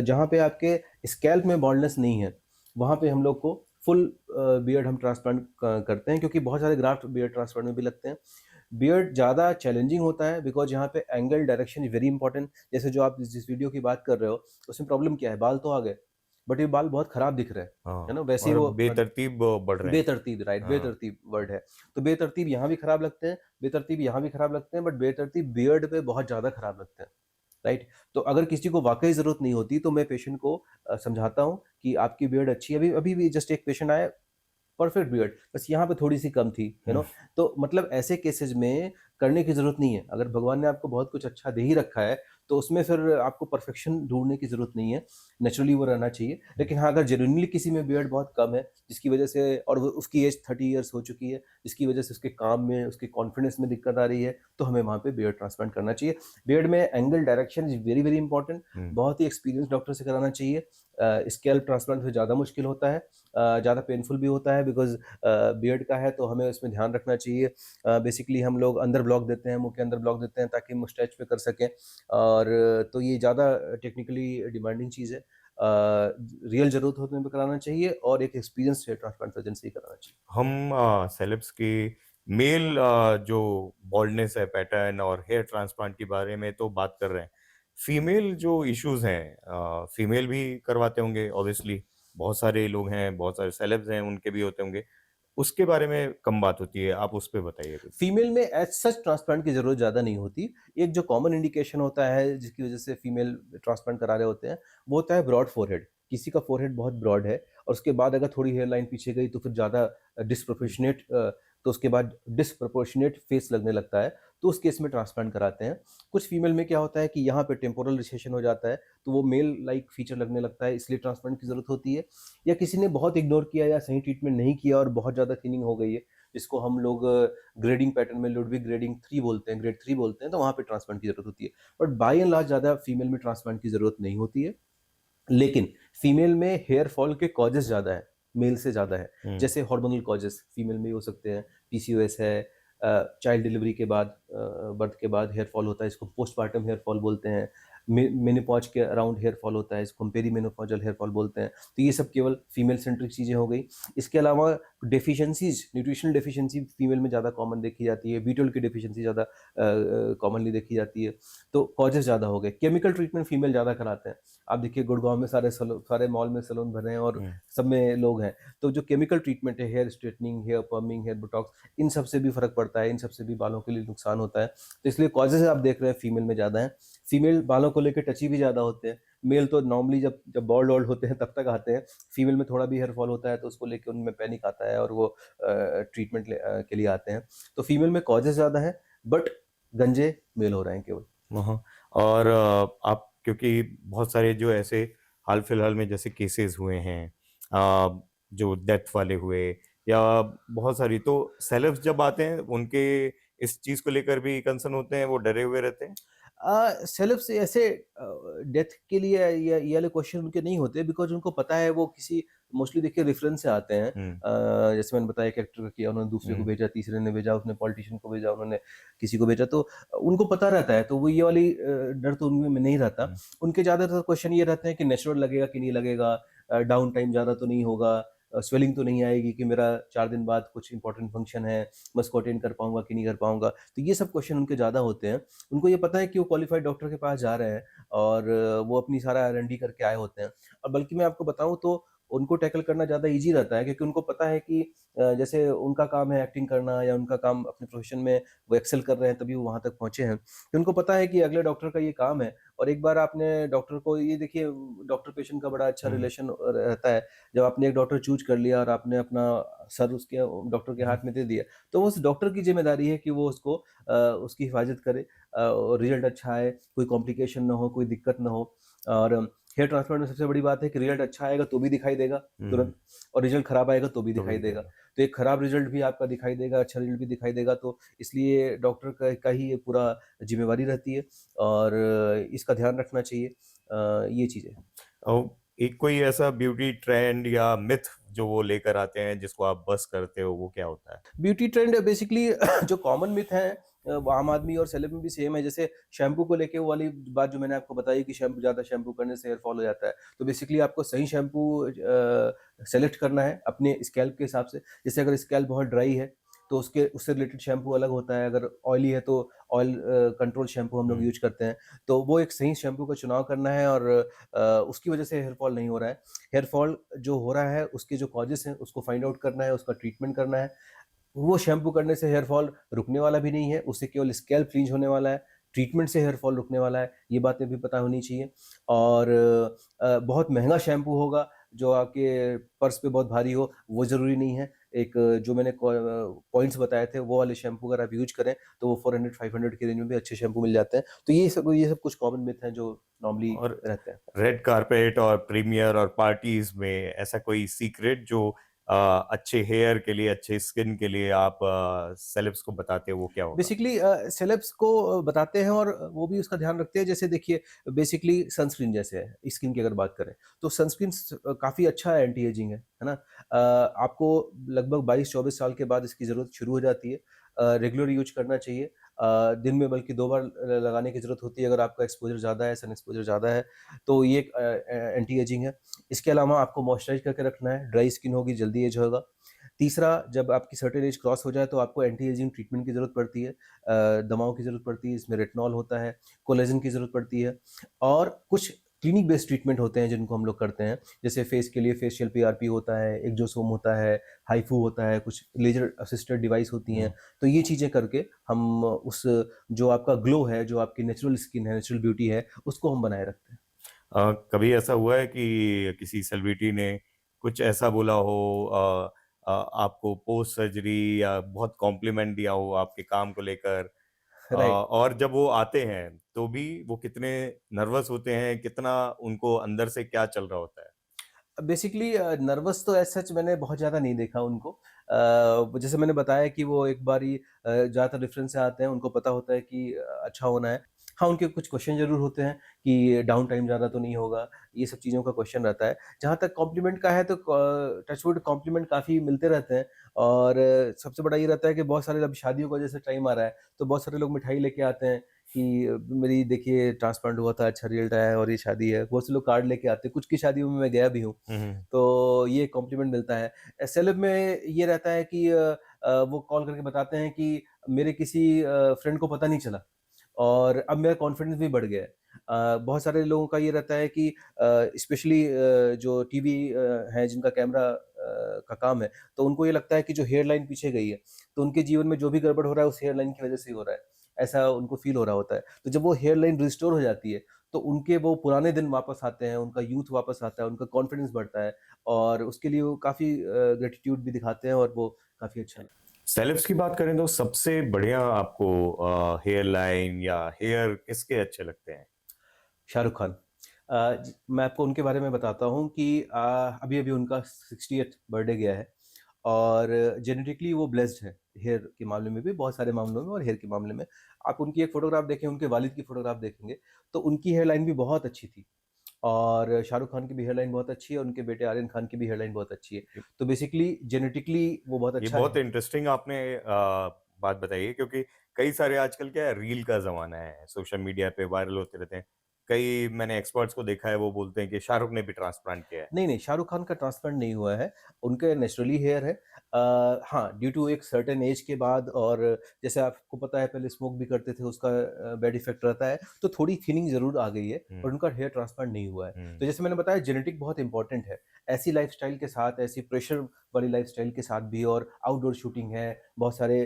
जहाँ पे आपके स्कैल्प में बॉल्डनेस नहीं है, वहाँ पे हम लोग को फुल बियर्ड हम ट्रांसप्लांट करते हैं, क्योंकि बहुत सारे ग्राफ्ट बियर्ड ट्रांसप्लांट में भी लगते हैं। बियर्ड ज़्यादा चैलेंजिंग होता है बिकॉज यहाँ पे angle direction is very important. जैसे जो आप जिस वीडियो की बात कर रहे हो उसमें प्रॉब्लम क्या है, बाल तो आ गए बट ये बाल बहुत खराब दिख रहे हैं, है हाँ, ना, वैसे ही और वो बेतरतीब बढ़ रहे हैं। बेतरतीब, राइट, हाँ। बेतरतीब वर्ड है। तो बेतरतीब यहाँ भी खराब लगते हैं, बेतरतीब यहाँ भी खराब लगते हैं, बट बेतरतीब बियर्ड पे बहुत ज़्यादा खराब लगते हैं, राइट। तो अगर किसी को वाकई ज़रूरत नहीं होती तो मैं पेशेंट को समझाता हूँ कि आपकी बियर्ड अच्छी है। अभी अभी भी जस्ट एक पेशेंट आया, परफेक्ट बियर्ड, बस यहाँ पे थोड़ी सी कम थी, तो मतलब ऐसे केसेस में करने की जरूरत नहीं है। अगर भगवान ने आपको बहुत कुछ अच्छा दे ही रखा है तो उसमें फिर आपको परफेक्शन ढूंढने की जरूरत नहीं है, नेचुरली वो रहना चाहिए। लेकिन हाँ, अगर जेन्युइनली किसी में बियर्ड बहुत कम है जिसकी वजह से, और उसकी एज 30 ईयर्स हो चुकी है, जिसकी वजह से उसके काम में, उसके कॉन्फिडेंस में दिक्कत आ रही है, तो हमें वहाँ पे बियर्ड ट्रांसप्लांट करना चाहिए। बियर्ड में angle direction is very very important, hmm. बहुत ही एक्सपीरियंस डॉक्टर से कराना चाहिए। स्कैल्प ट्रांसप्लांट फिर ज़्यादा मुश्किल होता है, ज़्यादा पेनफुल भी होता है, बिकॉज बियर्ड का है तो हमें उसमें ध्यान रखना चाहिए। बेसिकली हम लोग अंदर ब्लॉक देते हैं, मुंह के अंदर ब्लॉक देते हैं ताकि मुस्टैच पे कर सकें, और तो ये ज़्यादा टेक्निकली डिमांडिंग चीज़ है। रियल ज़रूरत होने पे कराना चाहिए और एक एक्सपीरियंस ट्रांसप्लांट सर्जन से ही कराना चाहिए। हम सेलेब्स की मेल जो बॉल्डनेस है पैटर्न और हेयर ट्रांसप्लांट के बारे में तो बात कर रहे हैं। फीमेल जो इश्यूज हैं, फीमेल भी करवाते होंगे ऑब्वियसली। बहुत सारे लोग हैं, बहुत सारे सेलेब्स हैं, उनके भी होते होंगे। उसके बारे में कम बात होती है, आप उस पे बताइए कुछ। फीमेल में एज सच ट्रांसप्लांट की ज़रूरत ज़्यादा नहीं होती। एक जो कॉमन इंडिकेशन होता है जिसकी वजह से फीमेल ट्रांसप्लांट करा रहे होते हैं, वो होता है ब्रॉड फोरहेड। किसी का फोरहेड बहुत ब्रॉड है और उसके बाद अगर थोड़ी हेयर लाइन पीछे गई तो फिर ज़्यादा डिस्प्रोपोर्शनेट, तो उसके बाद डिस्प्रोपोर्शनेट फेस लगने लगता है, तो उस केस में ट्रांसप्लांट कराते हैं। कुछ फीमेल में क्या होता है कि यहाँ पे टेम्पोरल रिसेशन हो जाता है, तो वो मेल लाइक फीचर लगने लगता है, इसलिए ट्रांसप्लांट की ज़रूरत होती है। या किसी ने बहुत इग्नोर किया या सही ट्रीटमेंट नहीं किया और बहुत ज़्यादा थिनिंग हो गई है, जिसको हम लोग ग्रेडिंग पैटर्न में लुडविग ग्रेडिंग 3 बोलते हैं, ग्रेड 3 बोलते हैं, तो वहाँ पे ट्रांसप्लांट की ज़रूरत होती है। बट बाय एंड लार्ज ज़्यादा फीमेल में ट्रांसप्लांट की ज़रूरत नहीं होती है। लेकिन फीमेल में हेयर फॉल के कॉजेज़ ज़्यादा है, मेल से ज़्यादा है। हम्म। जैसे हार्मोनल कॉजेज़ फीमेल में भी हो सकते हैं, पीसीओएस है, चाइल्ड डिलीवरी के बाद, बर्थ के बाद हेयर फॉल होता है, इसको पोस्टपार्टम हेयर फॉल बोलते हैं। मेनोपॉज के अराउंड हेयर फॉल होता है, इसको हम पेरीमेनोपॉजल हेयर फॉल बोलते हैं। तो ये सब केवल फीमेल सेंट्रिक चीज़ें हो गई। इसके अलावा डेफिशिएंसीज, न्यूट्रिशनल डेफिशिएंसी फीमेल में ज़्यादा कॉमन देखी जाती है, बी12 की डेफिशिएंसी ज़्यादा कॉमनली देखी जाती है। तो कॉजेज़ ज़्यादा हो गए। केमिकल ट्रीटमेंट फीमेल ज़्यादा कराते हैं। आप देखिए गुड़गांव में सारे मॉल में सैलून भरे हैं और हम्म। सब में लोग हैं। तो जो केमिकल ट्रीटमेंट है, hair straightening, hair perming, hair botox, इन सब से भी फ़र्क पड़ता है, इन सब से भी बालों के लिए नुकसान होता है। तो इसलिए कॉजेज़ आप देख रहे हैं फीमेल में ज़्यादा हैं। फीमेल बालों को लेके टची भी ज़्यादा होते हैं। मेल तो नॉर्मली जब जब बॉल्ड वॉल्ड होते हैं तब तक आते हैं। फीमेल में थोड़ा भी हेयर फॉल होता है तो उसको लेके उनमें पैनिक आता है और वो ट्रीटमेंट के लिए आते हैं। तो फीमेल में कॉजेज़ ज़्यादा हैं, बट गंजे मेल हो रहे हैं केवल। वहाँ और आप क्योंकि बहुत सारे जो ऐसे हाल फिलहाल में जैसे केसेस हुए हैं, जो डेथ वाले हुए, या बहुत सारी, तो सेलेब्स जब आते हैं उनके इस चीज को लेकर भी कंसर्न होते हैं, वो डरे हुए रहते हैं। सेल्फ से ऐसे डेथ के लिए ये वाले क्वेश्चन उनके नहीं होते, बिकॉज उनको पता है वो किसी, मोस्टली देखिए रेफरेंस से आते हैं। हम्म। जैसे मैंने बताया एक एक्टर का किया, उन्होंने दूसरे को हम्म। भेजा, तीसरे ने भेजा, उसने पॉलिटिशियन को भेजा, उन्होंने किसी को भेजा, तो उनको पता रहता है, तो वो ये वाली डर तो उनमें नहीं रहता। हम्म। उनके ज़्यादातर क्वेश्चन ये रहते हैं कि नेचुरल लगेगा कि नहीं लगेगा, डाउन टाइम ज़्यादा तो नहीं होगा, स्वेलिंग तो नहीं आएगी कि मेरा 4 दिन बाद कुछ इंपॉर्टेंट फंक्शन है, मैं उसको अटेंड कर पाऊंगा कि नहीं कर पाऊंगा। तो ये सब क्वेश्चन उनके ज़्यादा होते हैं। उनको ये पता है कि वो क्वालिफाइड डॉक्टर के पास जा रहे हैं और वो अपनी सारा R&D करके आए होते हैं। और बल्कि मैं आपको बताऊं तो उनको टैकल करना ज़्यादा ईज़ी रहता है, क्योंकि उनको पता है कि जैसे उनका काम है एक्टिंग करना, या उनका काम अपने प्रोफ़ेशन में वो एक्सेल कर रहे हैं तभी वो वहाँ तक पहुँचे हैं। तो उनको पता है कि अगले डॉक्टर का ये काम है, और एक बार आपने डॉक्टर को ये देखिए, डॉक्टर पेशेंट का बड़ा अच्छा हुँ, रिलेशन रहता है। जब आपने एक डॉक्टर चूज़ कर लिया और आपने अपना सर उसके डॉक्टर के हुँ। हाथ में दे दिया, तो उस डॉक्टर की ज़िम्मेदारी है कि वो उसको उसकी हिफ़ाज़त करे, और रिज़ल्ट अच्छा आए, कोई कॉम्प्लिकेशन ना हो, कोई दिक्कत ना हो। और हेयर ट्रांसप्लांट में सबसे बड़ी बात है कि रिज़ल्ट अच्छा आएगा तो भी दिखाई देगा हुँ, तुरंत, और रिज़ल्ट खराब आएगा तो भी तो दिखाई वही देगा। देगा। तो एक खराब रिज़ल्ट भी आपका दिखाई देगा, अच्छा रिज़ल्ट भी दिखाई देगा, तो इसलिए डॉक्टर का ही ये पूरा ज़िम्मेवारी रहती है, और इसका ध्यान रखना चाहिए। ये चीज़ है। और एक कोई ऐसा ब्यूटी ट्रेंड या मिथ जो वो लेकर आते हैं जिसको आप बस करते हो, वो क्या होता है? ब्यूटी ट्रेंड बेसिकली जो कॉमन मिथ है, वो आम आदमी और सेलेब में भी सेम है। जैसे शैम्पू को लेके वो वाली बात जो मैंने आपको बताई कि शैम्पू ज़्यादा शैम्पू करने से हेयर फॉल हो जाता है। तो बेसिकली आपको सही शैम्पू सेलेक्ट करना है अपने स्कैल्प के हिसाब से। जैसे अगर स्कैल्प बहुत ड्राई है, तो उसके उससे रिलेटेड शैम्पू अलग होता है। अगर ऑयली है तो ऑयल कंट्रोल शैम्पू हम लोग हुँ, यूज़ करते हैं। तो वो एक सही शैम्पू का चुनाव करना है, और उसकी वजह से हेयर फॉल नहीं हो रहा है। हेयर फॉल जो हो रहा है उसके जो कॉजेज़ हैं उसको फाइंड आउट करना है, उसका ट्रीटमेंट करना है। वो शैम्पू करने से हेयर फॉल रुकने वाला भी नहीं है, उससे केवल स्कैल्प क्लींज होने वाला है, ट्रीटमेंट से हेयर फॉल रुकने वाला है, ये बातें भी पता होनी चाहिए। और बहुत महँगा शैम्पू होगा, जो आपके पर्स पे बहुत भारी हो, वो ज़रूरी नहीं है। एक जो मैंने पॉइंट्स बताए थे, वो वाले शैम्पू अगर आप यूज़ करें, तो वो 400-500 की रेंज में भी अच्छे शैम्पू मिल जाते हैं। तो ये सब कुछ कॉमन मिथ हैं जो नॉर्मली और रहते हैं। रेड कारपेट और प्रीमियर और पार्टीज़ में ऐसा कोई सीक्रेट जो अच्छे हेयर के लिए, अच्छे स्किन के लिए आप सेलेब्स को बताते हो, वो क्या होगा? बेसिकली सेलेब्स को बताते हैं, और वो भी उसका ध्यान रखते हैं। जैसे देखिए, बेसिकली सनस्क्रीन जैसे है, स्किन की अगर बात करें, तो सनस्क्रीन काफ़ी अच्छा एंटी एजिंग है ना? आपको लगभग 22-24 साल के बाद इसकी ज़रूरत शुरू हो जाती है। रेगुलर यूज़ करना चाहिए। दिन में बल्कि 2 बार लगाने की ज़रूरत होती है, अगर आपका एक्सपोज़र ज़्यादा है, सन एक्सपोज़र ज़्यादा है, तो ये एक एंटी एजिंग है। इसके अलावा आपको मॉइस्चराइज़ करके रखना है, ड्राई स्किन होगी, जल्दी एज होगा। तीसरा, जब आपकी सर्टेन एज क्रॉस हो जाए तो आपको एंटी एजिंग ट्रीटमेंट की ज़रूरत पड़ती है। दवाओं की ज़रूरत पड़ती है, इसमें रेटिनॉल होता है, कोलेजन की ज़रूरत पड़ती है, और कुछ क्लिनिक बेस्ड ट्रीटमेंट होते हैं जिनको हम लोग करते हैं। जैसे फेस के लिए फेशियल पीआरपी होता है, एक्सोसोम होता है, हाइफू होता है, कुछ लेज़र असिस्टेड डिवाइस होती हैं। हुँ। तो ये चीज़ें करके हम उस जो आपका ग्लो है, जो आपकी नेचुरल स्किन है, नेचुरल ब्यूटी है, उसको हम बनाए रखते हैं। कभी ऐसा हुआ है कि किसी सेलिब्रिटी ने कुछ ऐसा बोला हो आपको पोस्ट सर्जरी या बहुत कॉम्प्लीमेंट दिया हो आपके काम को लेकर राइट। और जब वो आते हैं तो भी वो कितने नर्वस होते हैं, कितना उनको अंदर से क्या चल रहा होता है? बेसिकली नर्वस तो एज़ सच मैंने बहुत ज़्यादा नहीं देखा उनको। जैसे मैंने बताया कि वो एक बारी ज़्यादातर रेफ़रेंस से आते हैं, उनको पता होता है कि अच्छा होना है। हाँ, उनके कुछ क्वेश्चन ज़रूर होते हैं कि डाउन टाइम ज़्यादा तो नहीं होगा, ये सब चीज़ों का क्वेश्चन रहता है। जहाँ तक कॉम्प्लीमेंट का है, तो टच वुड कॉम्प्लीमेंट काफ़ी मिलते रहते हैं, और सबसे बड़ा ये रहता है कि बहुत सारे, अब शादियों का जैसे टाइम आ रहा है, तो बहुत सारे लोग मिठाई लेके आते हैं कि मेरी देखिए ट्रांसप्लांट हुआ था, अच्छा रिज़ल्ट आया है और ये शादी है। बहुत से लोग कार्ड लेके आते हैं, कुछ की शादियों में मैं गया भी हूँ। हुँ, हुँ। तो ये कॉम्प्लीमेंट मिलता है। सेलेब में ये रहता है कि वो कॉल करके बताते हैं कि मेरे किसी फ्रेंड को पता नहीं चला, और अब मेरा कॉन्फिडेंस भी बढ़ गया है। बहुत सारे लोगों का ये रहता है कि स्पेशली जो टीवी हैं जिनका कैमरा का काम है, तो उनको ये लगता है कि जो हेयर लाइन पीछे गई है, तो उनके जीवन में जो भी गड़बड़ हो रहा है उस हेयर लाइन की वज़ह से ही हो रहा है। ऐसा उनको फ़ील हो रहा होता है। तो जब वो हेयर लाइन रिस्टोर हो जाती है, तो उनके वो पुराने दिन वापस आते हैं, उनका यूथ वापस आता है, उनका कॉन्फिडेंस बढ़ता है, और उसके लिए वो काफ़ी ग्रैटिट्यूड भी दिखाते हैं, और वो काफ़ी अच्छा लगता है। सेलेब्स की बात करें तो सबसे बढ़िया आपको हेयर लाइन या हेयर किसके अच्छे लगते हैं? शाहरुख खान। मैं आपको उनके बारे में बताता हूँ कि अभी-अभी उनका 60th बर्थडे गया है, और जेनेटिकली वो ब्लेस्ड हैं, हेयर के मामले में भी, बहुत सारे मामलों में और हेयर के मामले में। आप उनकी एक फ़ोटोग्राफ देखें, उनके वालिद की फ़ोटोग्राफ देखेंगे, तो उनकी हेयर लाइन भी बहुत अच्छी थी, और शाहरुख खान की भी हेयर लाइन बहुत अच्छी है, और उनके बेटे आर्यन खान की भी हेयर लाइन बहुत अच्छी है। ये तो बेसिकली जेनेटिकली वो बहुत ये अच्छा बहुत है। इंटरेस्टिंग आपने बात बताई है क्योंकि कई सारे आजकल क्या है रील का ज़माना है, सोशल मीडिया पे वायरल होते रहते हैं। कई मैंने एक्सपर्ट्स को देखा है वो बोलते हैं कि शाहरुख ने भी ट्रांसप्लांट किया है। नहीं, नहीं, शाहरुख खान का ट्रांसप्लांट नहीं हुआ है, उनके नेचुरली हेयर है। हाँ, ड्यू टू एक सर्टेन एज के बाद, और जैसे आपको पता है पहले स्मोक भी करते थे, उसका बैड इफेक्ट रहता है, तो थोड़ी थिनिंग ज़रूर आ गई है, और उनका हेयर ट्रांसप्लांट नहीं हुआ है। तो जैसे मैंने बताया, जेनेटिक बहुत इंपॉर्टेंट है। ऐसी लाइफ़स्टाइल के साथ, ऐसी प्रेशर वाली लाइफ़स्टाइल के साथ भी, और आउटडोर शूटिंग है, बहुत सारे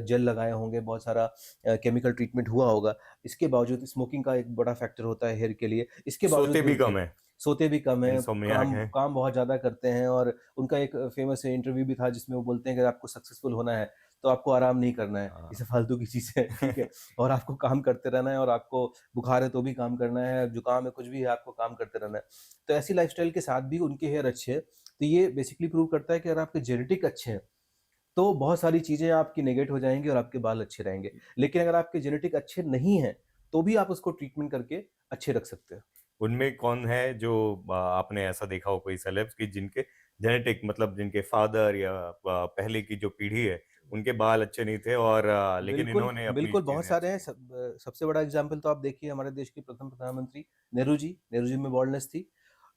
जेल लगाए होंगे, बहुत सारा केमिकल ट्रीटमेंट हुआ होगा। इसके बावजूद स्मोकिंग का एक बड़ा फैक्टर होता है हेयर के लिए। इसके बावजूद सोते भी भी उनके कम है, सोते भी कम हैं, इंसोम्नियाक काम है। काम बहुत ज़्यादा करते हैं, और उनका एक फ़ेमस इंटरव्यू भी था जिसमें वो बोलते हैं कि आपको सक्सेसफुल होना है, तो आपको आराम नहीं करना है। ये हाँ। सब फालतू की चीज़ें हैं, ठीक है? और आपको काम करते रहना है, और आपको बुखार है तो भी काम करना है, जुकाम है, कुछ भी है, आपको काम करते रहना है। तो ऐसी लाइफ़स्टाइल के साथ भी उनके हेयर अच्छे हैं। तो ये बेसिकली प्रूव करता है कि अगर आपके जेनेटिक अच्छे हैं, तो बहुत सारी चीज़ें आपकी नेगेट हो जाएँगी और आपके बाल अच्छे रहेंगे। लेकिन अगर आपके जेनेटिक अच्छे नहीं हैं, तो भी आप उसको ट्रीटमेंट करके अच्छे रख सकते हो। उनमें कौन है जो आपने ऐसा देखा हो कोई सेलेब्स की जिनके जेनेटिक मतलब जिनके फादर या पहले की जो पीढ़ी है उनके बाल अच्छे नहीं थे और लेकिन बिल्कुल, इन्होंने अपनी बिल्कुल, बहुत चीजें सारे अच्छी हैं। की। सबसे बड़ा एग्ज़ाम्पल तो आप देखिए, हमारे देश के प्रथम प्रधानमंत्री नेहरू जी में बाल्डनेस थी।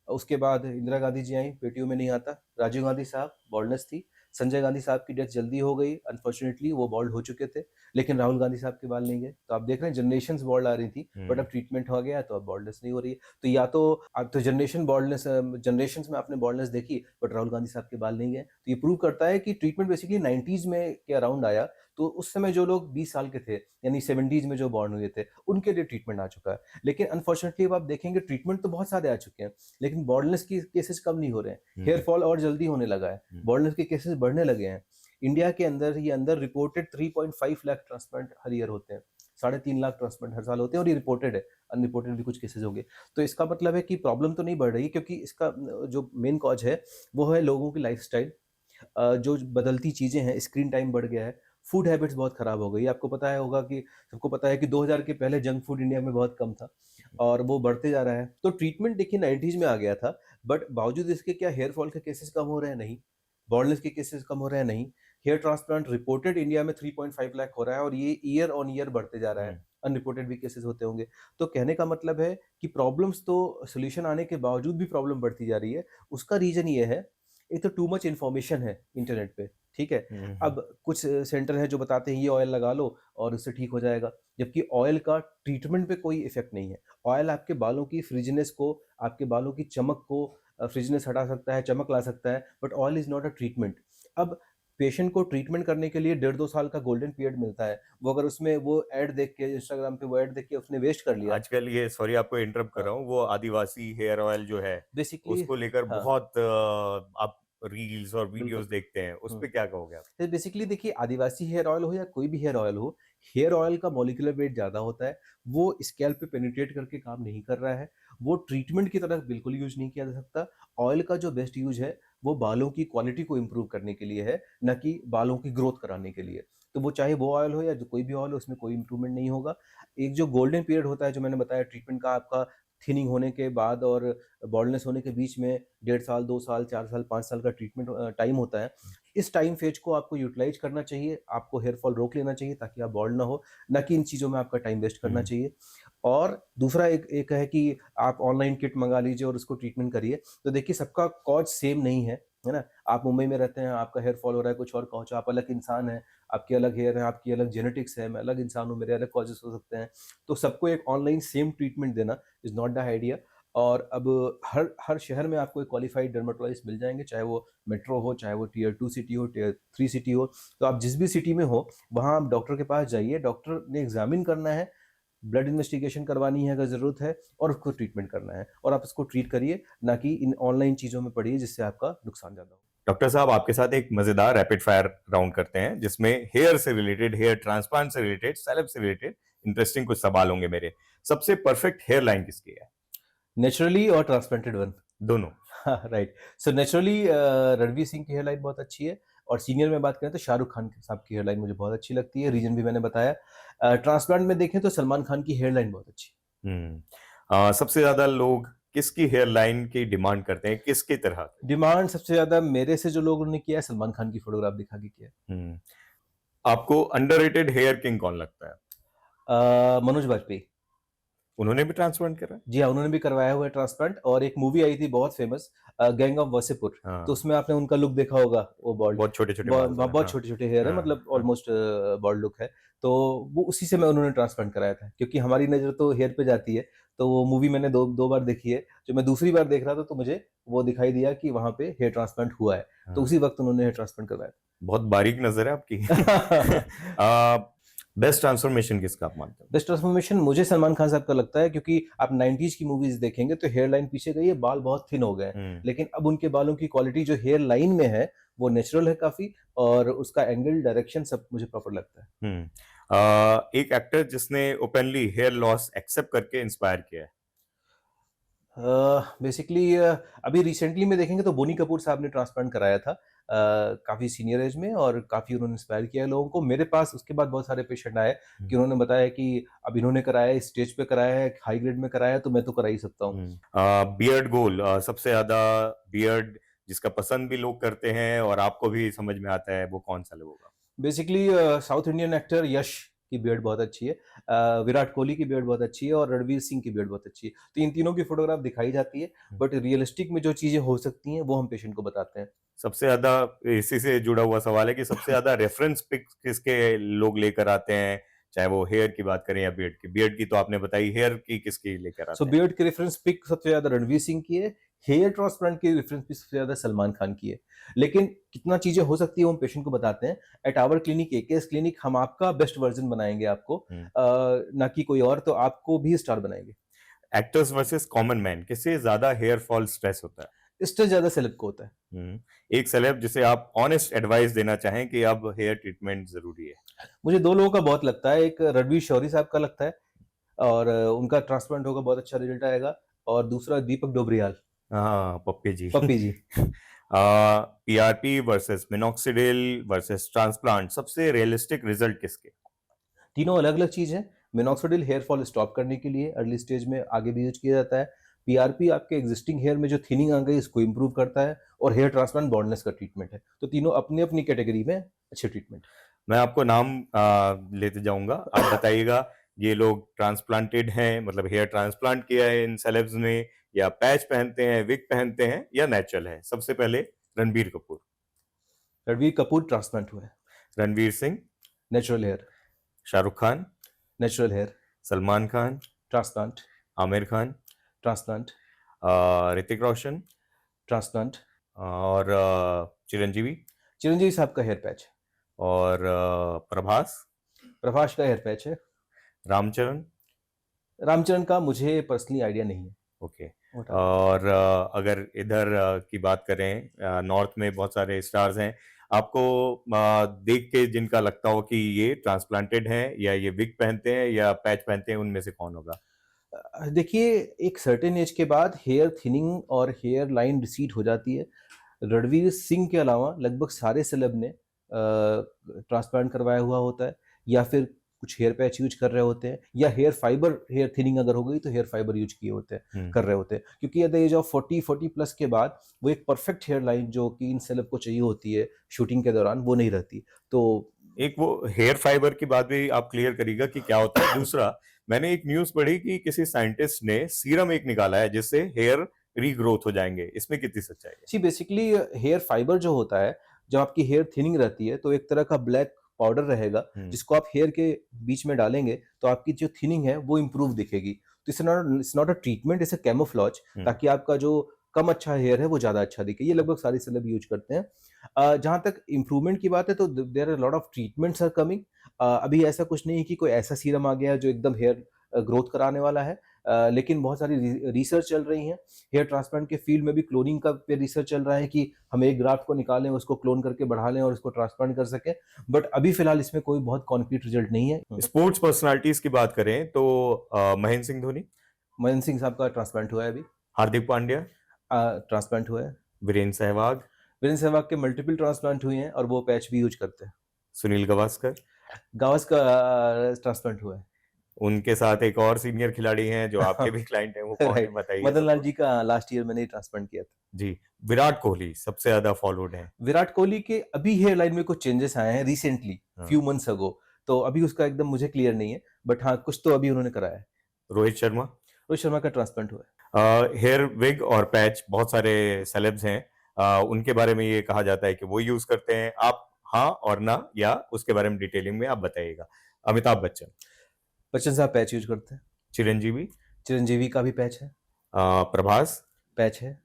उसके बाद इंदिरा गांधी जी आई, बेटियों में नहीं आता। राजीव गांधी साहब, बाल्डनेस थी। संजय गांधी साहब की डेथ जल्दी हो गई, अनफॉर्चुनेटली वो बाल्ड हो चुके थे। लेकिन राहुल गांधी साहब के बाल नहीं गए। तो आप देख रहे हैं, जनरेशंस बाल्ड आ रही थी, बट अब ट्रीटमेंट हो गया, तो अब बाल्डनेस नहीं हो रही है। तो या तो अब तो जनरेशंस में आपने बाल्डनेस देखी, बट राहुल गांधी साहब के बाल नहीं गए। तो ये प्रूव करता है कि ट्रीटमेंट बेसिकली 90s में के अराउंड आया। तो उस समय जो लोग 20 साल के थे, यानी 70s में जो बॉर्न हुए थे, उनके लिए ट्रीटमेंट आ चुका है। लेकिन अनफॉर्चुनेटली अब आप देखेंगे, ट्रीटमेंट तो बहुत सारे आ चुके हैं, लेकिन बॉल्डनेस की केसेस कम नहीं हो रहे हैं। हेयर फॉल और जल्दी होने लगा है, बॉल्डनेस के केसेस बढ़ने लगे हैं। इंडिया के अंदर रिपोर्टेड 3.5 लाख ट्रांसप्लांट हर ईयर होते हैं। 3.5 लाख ट्रांसप्लांट हर साल होते हैं, और ये रिपोर्टेड है। अनरिपोर्टेड भी कुछ केसेस होंगे। तो इसका मतलब है कि प्रॉब्लम तो नहीं बढ़ रही, क्योंकि इसका जो मेन कॉज है, वो है लोगों की लाइफस्टाइल। जो बदलती चीज़ें हैं, स्क्रीन टाइम बढ़ गया है, फूड हैबिट्स बहुत खराब हो गई। आपको पता है होगा कि सबको पता है कि 2000 के पहले जंक फूड इंडिया में बहुत कम था, और वो बढ़ते जा रहा है। तो ट्रीटमेंट देखिए 90s में आ गया था, बट बावजूद इसके क्या हेयर फॉल के केसेस कम हो रहे हैं? नहीं। बॉल्डनेस के केसेस कम हो रहे हैं? नहीं। हेयर ट्रांसप्लांट रिपोर्टेड इंडिया में 3.5 लाख हो रहा है, और ये ईयर ऑन ईयर बढ़ते जा रहा है। अनरिपोर्टेड भी केसेस होते होंगे। तो कहने का मतलब है कि प्रॉब्लम्स तो, सॉल्यूशन आने के बावजूद भी प्रॉब्लम बढ़ती जा रही है। उसका रीज़न ये है, एक तो टू मच इन्फॉर्मेशन है इंटरनेट पे, ठीक है? अब कुछ सेंटर हैं जो बताते हैं ये ऑयल लगा लो और उससे ठीक हो जाएगा, जबकि ऑयल का ट्रीटमेंट पे कोई इफ़ेक्ट नहीं है। ऑयल आपके बालों की फ्रिज़नेस को, आपके बालों की चमक को, फ्रिज़नेस हटा सकता है, चमक ला सकता है, but oil is not a treatment. अब पेशेंट को ट्रीटमेंट करने के लिए 1.5-2 साल का गोल्डन पीरियड मिलता है। वो अगर उसमें वो ऐड देख के, इंस्टाग्राम पे वो ऐड देख के उसने वेस्ट कर लिया। आजकल ये सॉरी आपको इंटरप्ट कर हाँ, रहा हूँ वो आदिवासी हेयर ऑयल जो है बेसिकली उसको लेकर हाँ, बहुत आप रील्स और वीडियोस बिल्कुल। देखते हैं उस हुँ। पे क्या कहोगे आप? तो बेसिकली देखिए, आदिवासी हेयर ऑयल हो या कोई भी हेयर ऑयल हो, हेयर ऑयल का मॉलिक्यूलर वेट ज़्यादा होता है। वो स्कैल्प पे पेनिट्रेट करके काम नहीं कर रहा है। वो ट्रीटमेंट की तरह बिल्कुल यूज़ नहीं किया जा सकता। ऑयल का जो बेस्ट यूज़ है, वो बालों की क्वालिटी को इम्प्रूव करने के लिए है, ना कि बालों की ग्रोथ कराने के लिए। तो वो चाहे वो ऑयल हो या जो कोई भी ऑयल हो, उसमें कोई इम्प्रूवमेंट नहीं होगा। एक जो गोल्डन पीरियड होता है, जो मैंने बताया ट्रीटमेंट का, आपका थिनिंग होने के बाद और बॉल्डनेस होने के बीच में 1.5 साल, 2 साल, 4 साल, 5 साल का ट्रीटमेंट टाइम होता है। इस टाइम फेज को आपको यूटिलाइज़ करना चाहिए, आपको हेयर फॉल रोक लेना चाहिए ताकि आप बॉल्ड ना हो, ना कि इन चीज़ों में आपका टाइम वेस्ट करना चाहिए। और दूसरा एक एक है कि आप ऑनलाइन किट मँगा लीजिए और उसको ट्रीटमेंट करिए। तो देखिए, सबका कॉज़ सेम नहीं है ना? आप मुंबई में रहते हैं, आपका हेयर फॉल हो रहा है, कुछ और कॉज़, आप अलग इंसान हैं, आपके अलग हेयर है, आपकी अलग जेनेटिक्स है, मैं अलग इंसान हूँ, मेरे अलग कॉजेज़ हो सकते हैं। तो सबको एक ऑनलाइन सेम ट्रीटमेंट देना इज़ नॉट द आइडिया। और अब हर हर शहर में आपको एक क्वालिफाइड डर्मेटोलॉजिस्ट मिल जाएँगे, चाहे वो मेट्रो हो, चाहे वो टियर 2 सिटी हो, टियर 3 सिटी हो। तो आप जिस भी सिटी में हो, वहाँ आप डॉक्टर के पास जाइए, डॉक्टर ने एग्ज़ामिन करना है, ब्लड इन्वेस्टिगेशन करवानी है अगर ज़रूरत है, और उसको ट्रीटमेंट करना है, और आप उसको ट्रीट करिए, ना कि इन ऑनलाइन चीज़ों में पड़िए जिससे आपका नुकसान ज़्यादा हो। डॉक्टर साहब आपके साथ एक मजेदार रैपिड फायर राउंड करते हैं जिसमें हेयर से रिलेटेड हेयर ट्रांसप्लांट से रिलेटेड सेलेब से रिलेटेड इंटरेस्टिंग कुछ सवाल होंगे मेरे। सबसे परफेक्ट हेयर लाइन किसकी है? नेचुरली और ट्रांसप्लांटेड वन? दोनों। हाँ, right. So naturally Ranveer Singh की हेयरलाइन बहुत अच्छी है, और सीनियर में बात करें तो शाहरुख खान साहब की हेयरलाइन मुझे बहुत अच्छी लगती है, रीज़न भी मैंने बताया। ट्रांसप्लांट में देखें तो सलमान खान की हेयरलाइन बहुत अच्छी सबसे ज्यादा लोग किसकी हेयर लाइन की डिमांड करते हैं किसकी तरह है। की? डिमांड सबसे ज़्यादा मेरे से जो लोगों ने किया है, सलमान खान की फ़ोटोग्राफ दिखा के किया हम्म, आपको अंडररेटेड हेयर किंग कौन लगता है? है। मनोज बाजपेयी। उन्होंने भी ट्रांसप्लांट करा? जी हाँ, उन्होंने भी करवाया हुआ है ट्रांसप्लांट। और एक मूवी आई थी बहुत फेमस, गैंग ऑफ वासेपुर, तो हाँ, उसमें आपने उनका लुक देखा होगा, वो बॉल्ड, बहुत छोटे-छोटे बाल थे। बहुत हाँ, छोटे छोटे हेयर है, हाँ, मतलब हाँ। ऑलमोस्ट बॉल्ड लुक है। तो वो उसी से मैं उन्होंने ट्रांसप्लांट कराया था, क्योंकि हमारी नज़र तो हेयर पे जाती है। तो वो मूवी मैंने दो बार देखी है। जो मैं दूसरी बार देख रहा था तो मुझे वो दिखाई दिया कि वहाँ पे हेयर ट्रांसप्लांट हुआ है, तो हाँ, उसी वक्त उन्होंने हेयर ट्रांसप्लांट करवाया बहुत बारीक नज़र है आपकी। था। बेस्ट ट्रांसफॉर्मेशन किसका आप मानते हो? बेस्ट ट्रांसफॉर्मेशन मुझे सलमान खान साहब का लगता है, क्योंकि आप 90s की मूवीज देखेंगे तो हेयर लाइन पीछे गई है, बाल बहुत थिन हो गए हैं, हुँ, लेकिन अब उनके बालों की क्वालिटी जो हेयर लाइन में है वो नेचुरल है काफी, और उसका एंगल डायरेक्शन सब मुझे प्रॉपर लगता है। हुँ। एक एक्टर जिसने ओपनली हेयर लॉस एक्सेप्ट करके इंस्पायर किया है? बेसिकली अभी रिसेंटली में देखेंगे तो बोनी कपूर साहब ने ट्रांसप्लांट कराया था, काफ़ी सीनियर एज में, और काफ़ी उन्होंने इंस्पायर किया है लोगों को। मेरे पास उसके बाद बहुत सारे पेशेंट आए हुँ, कि उन्होंने बताया कि अब इन्होंने कराया है, स्टेज पे कराया है, हाई ग्रेड में कराया है, तो मैं तो करा ही सकता हूँ। हुँ। बियर्ड गोल, सबसे ज़्यादा बियर्ड जिसका पसंद भी लोग करते हैं और आपको भी समझ में आता है, वो कौन-सा लोग होगा? बेसिकली साउथ इंडियन एक्टर यश की बियर्ड बहुत अच्छी है, विराट कोहली की बियर्ड बहुत अच्छी है, और रणवीर सिंह की बियर्ड बहुत अच्छी है। तो इन तीनों की फोटोग्राफ दिखाई जाती है, हुँ। बट रियलिस्टिक में जो चीज़ें हो सकती हैं वो हम पेशेंट को बताते हैं। सबसे ज़्यादा इसी से जुड़ा हुआ सवाल है कि सबसे ज़्यादा रेफरेंस पिक किसके लोग लेकर आते हैं? चाहे वो हेयर की बात करें या बियर्ड की। बियर्ड की तो आपने बताई, हेयर की किसकी लेकर सो आते हैं? बियर्ड की रेफरेंस पिक सबसे ज्यादा रणवीर सिंह की है, हेयर ट्रांसप्लांट की रेफरेंस पिक सबसे ज्यादा सलमान खान की है। लेकिन कितना चीजें हो सकती है वो हम पेशेंट को बताते हैं। At our clinic, AKS clinic, हम आपका बेस्ट वर्जन बनाएंगे आपको, हुँ। ना कि कोई और, तो आपको भी स्टार बनाएंगे। एक्टर्स वर्सेस कॉमन मैन, किससे ज़्यादा हेयर फॉल स्ट्रेस होता है? इससे ज्यादा सेलेब को होता है। हुँ। एक सेलेब जिसे आप ऑनेस्ट एडवाइस देना चाहें कि अब हेयर ट्रीटमेंट ज़रूरी है? मुझे दो लोगों का बहुत लगता है, एक रणवीर शौरी साहब का लगता है, और उनका ट्रांसप्लांट होगा, बहुत अच्छा रिजल्ट आएगा। और दूसरा दीपक डोबरियाल, हाँ, Pappi ji. Pappi ji. PRP versus minoxidil versus transplant, सबसे रियलिस्टिक रिजल्ट किसके? तीनों अलग-अलग चीज़ हैं। मिनॉक्सिडिल हेयर फॉल स्टॉप करने के लिए अर्ली स्टेज में आगे भी यूज़ किया जाता है। पीआरपी आपके एक्जिस्टिंग हेयर में जो थिनिंग आ गई इसको इम्प्रूव करता है, और हेयर ट्रांसप्लांट बॉल्डनेस का ट्रीटमेंट है। तो तीनों अपनी-अपनी कैटेगरी में अच्छे ट्रीटमेंट हैं। मैं आपको नाम लेते जाऊँगा, आप बताइएगा ये लोग ट्रांसप्लांटेड हैं, मतलब हेयर ट्रांसप्लांट किया है इन सेलेब्स ने, या पैच पहनते हैं, विग पहनते हैं, या नेचुरल है? सबसे पहले रणबीर कपूर, रणवीर कपूर ट्रांसप्लांट हुआ है, Ranveer Singh, natural hair, Shahrukh Khan, natural hair, Salman Khan, transplant, Aamir Khan, transplant, Hrithik Roshan transplant. और चिरंजीवी चिरंजीवी साहब का हेयर पैच है, और प्रभास, प्रभास का हेयर पैच है, रामचरण। रामचरण का मुझे पर्सनली आइडिया नहीं है। ओके। वो हटा दें। और अगर इधर की बात करें, नॉर्थ में बहुत सारे स्टार्स हैं, आपको देख के जिनका लगता हो कि ये ट्रांसप्लांटेड हैं या ये विग पहनते हैं या पैच पहनते हैं, उनमें से कौन होगा? देखिए, एक सर्टेन एज के बाद हेयर थिनिंग और हेयर लाइन रिसीड हो जाती है। रणवीर सिंह के अलावा लगभग सारे सेलेब ने ट्रांसप्लांट करवाया हुआ होता है, या फिर कुछ हेयर पैच यूज कर रहे होते हैं, या हेयर फाइबर, हेयर थिनिंग अगर हो गई तो हेयर फाइबर यूज किए होते हैं, हुँ। कर रहे होते हैं, क्योंकि at the age of 40 plus के बाद वो एक परफेक्ट हेयर लाइन जो कि इन सेलेब को चाहिए होती है शूटिंग के दौरान, वो नहीं रहती। तो एक वो हेयर फाइबर की बात भी आप क्लियर करिएगा कि क्या होता है? दूसरा, मैंने एक न्यूज़ पढ़ी कि किसी साइंटिस्ट ने सीरम एक निकाला है जिससे हेयर रीग्रोथ हो जाएँगे। इसमें कितनी सच्चाई है? सी बेसिकली हेयर फाइबर जो होता है, जब आपकी हेयर थिनिंग रहती है तो एक तरह का ब्लैक पाउडर रहेगा, हुँ, जिसको आप हेयर के बीच में डालेंगे तो आपकी जो थिनिंग है वो इम्प्रूव दिखेगी। तो it's not a treatment, it's a camouflage, हुँ, ताकि आपका जो कम अच्छा हेयर है वो ज़्यादा अच्छा दिखे। ये लगभग सारी सेलेब यूज करते हैं। जहाँ तक इम्प्रूवमेंट की बात है तो there are lot of treatments are coming. अभी ऐसा कुछ नहीं है कि कोई ऐसा सीरम आ गया है जो एकदम हेयर ग्रोथ कराने वाला है, लेकिन बहुत सारी रिसर्च चल रही हैं। हेयर ट्रांसप्लांट के फील्ड में भी क्लोनिंग का पे रिसर्च चल रहा है कि हम एक ग्राफ्ट को निकालें, उसको क्लोन करके बढ़ा लें और उसको ट्रांसप्लांट कर सकें। बट अभी फिलहाल इसमें कोई बहुत कॉन्क्रीट रिजल्ट नहीं है। स्पोर्ट्स पर्सनैलिटीज़ की बात करें तो महेंद्र सिंह धोनी, महेंद्र सिंह साहब का ट्रांसप्लांट हुआ है अभी, हार्दिक पांड्या, ट्रांसप्लांट हुआ है। वीरेंद्र सहवाग, वीरेंद्र सहवाग के मल्टीपल ट्रांसप्लांट हुए हैं और वो पैच भी यूज करते हैं। सुनील गावस्कर, गावस का ट्रांसप्लांट हुआ है। उनके साथ एक और सीनियर खिलाड़ी हैं जो आपके भी क्लाइंट हैं, वो कौन है राइट, बताइए मदन लाल सबको? जी का लास्ट ईयर मैंने ट्रांसप्लांट किया था। जी, विराट कोहली सबसे ज़्यादा फॉलोड हैं। विराट कोहली के अभी हेयर लाइन में कुछ चेंजेस आए हैं रिसेंटली, हाँ, फ्यू मंथ्स अगो, तो अभी उसका एकदम मुझे क्लियर नहीं है, बट हाँ कुछ तो अभी उन्होंने कराया है। रोहित शर्मा। रोहित शर्मा का ट्रांसप्लांट हुआ है। हेयर विग और पैच बहुत सारे सेलेब्स हैं, उनके बारे में ये कहा जाता है कि वो यूज करते हैं। आप हाँ और ना, या उसके बारे में डिटेलिंग में आप बताइएगा। अमिताभ बच्चन। बच्चन साहब पैच यूज करते हैं। चिरंजीवी। चिरंजीवी का भी पैच है। प्रभास। पैच है।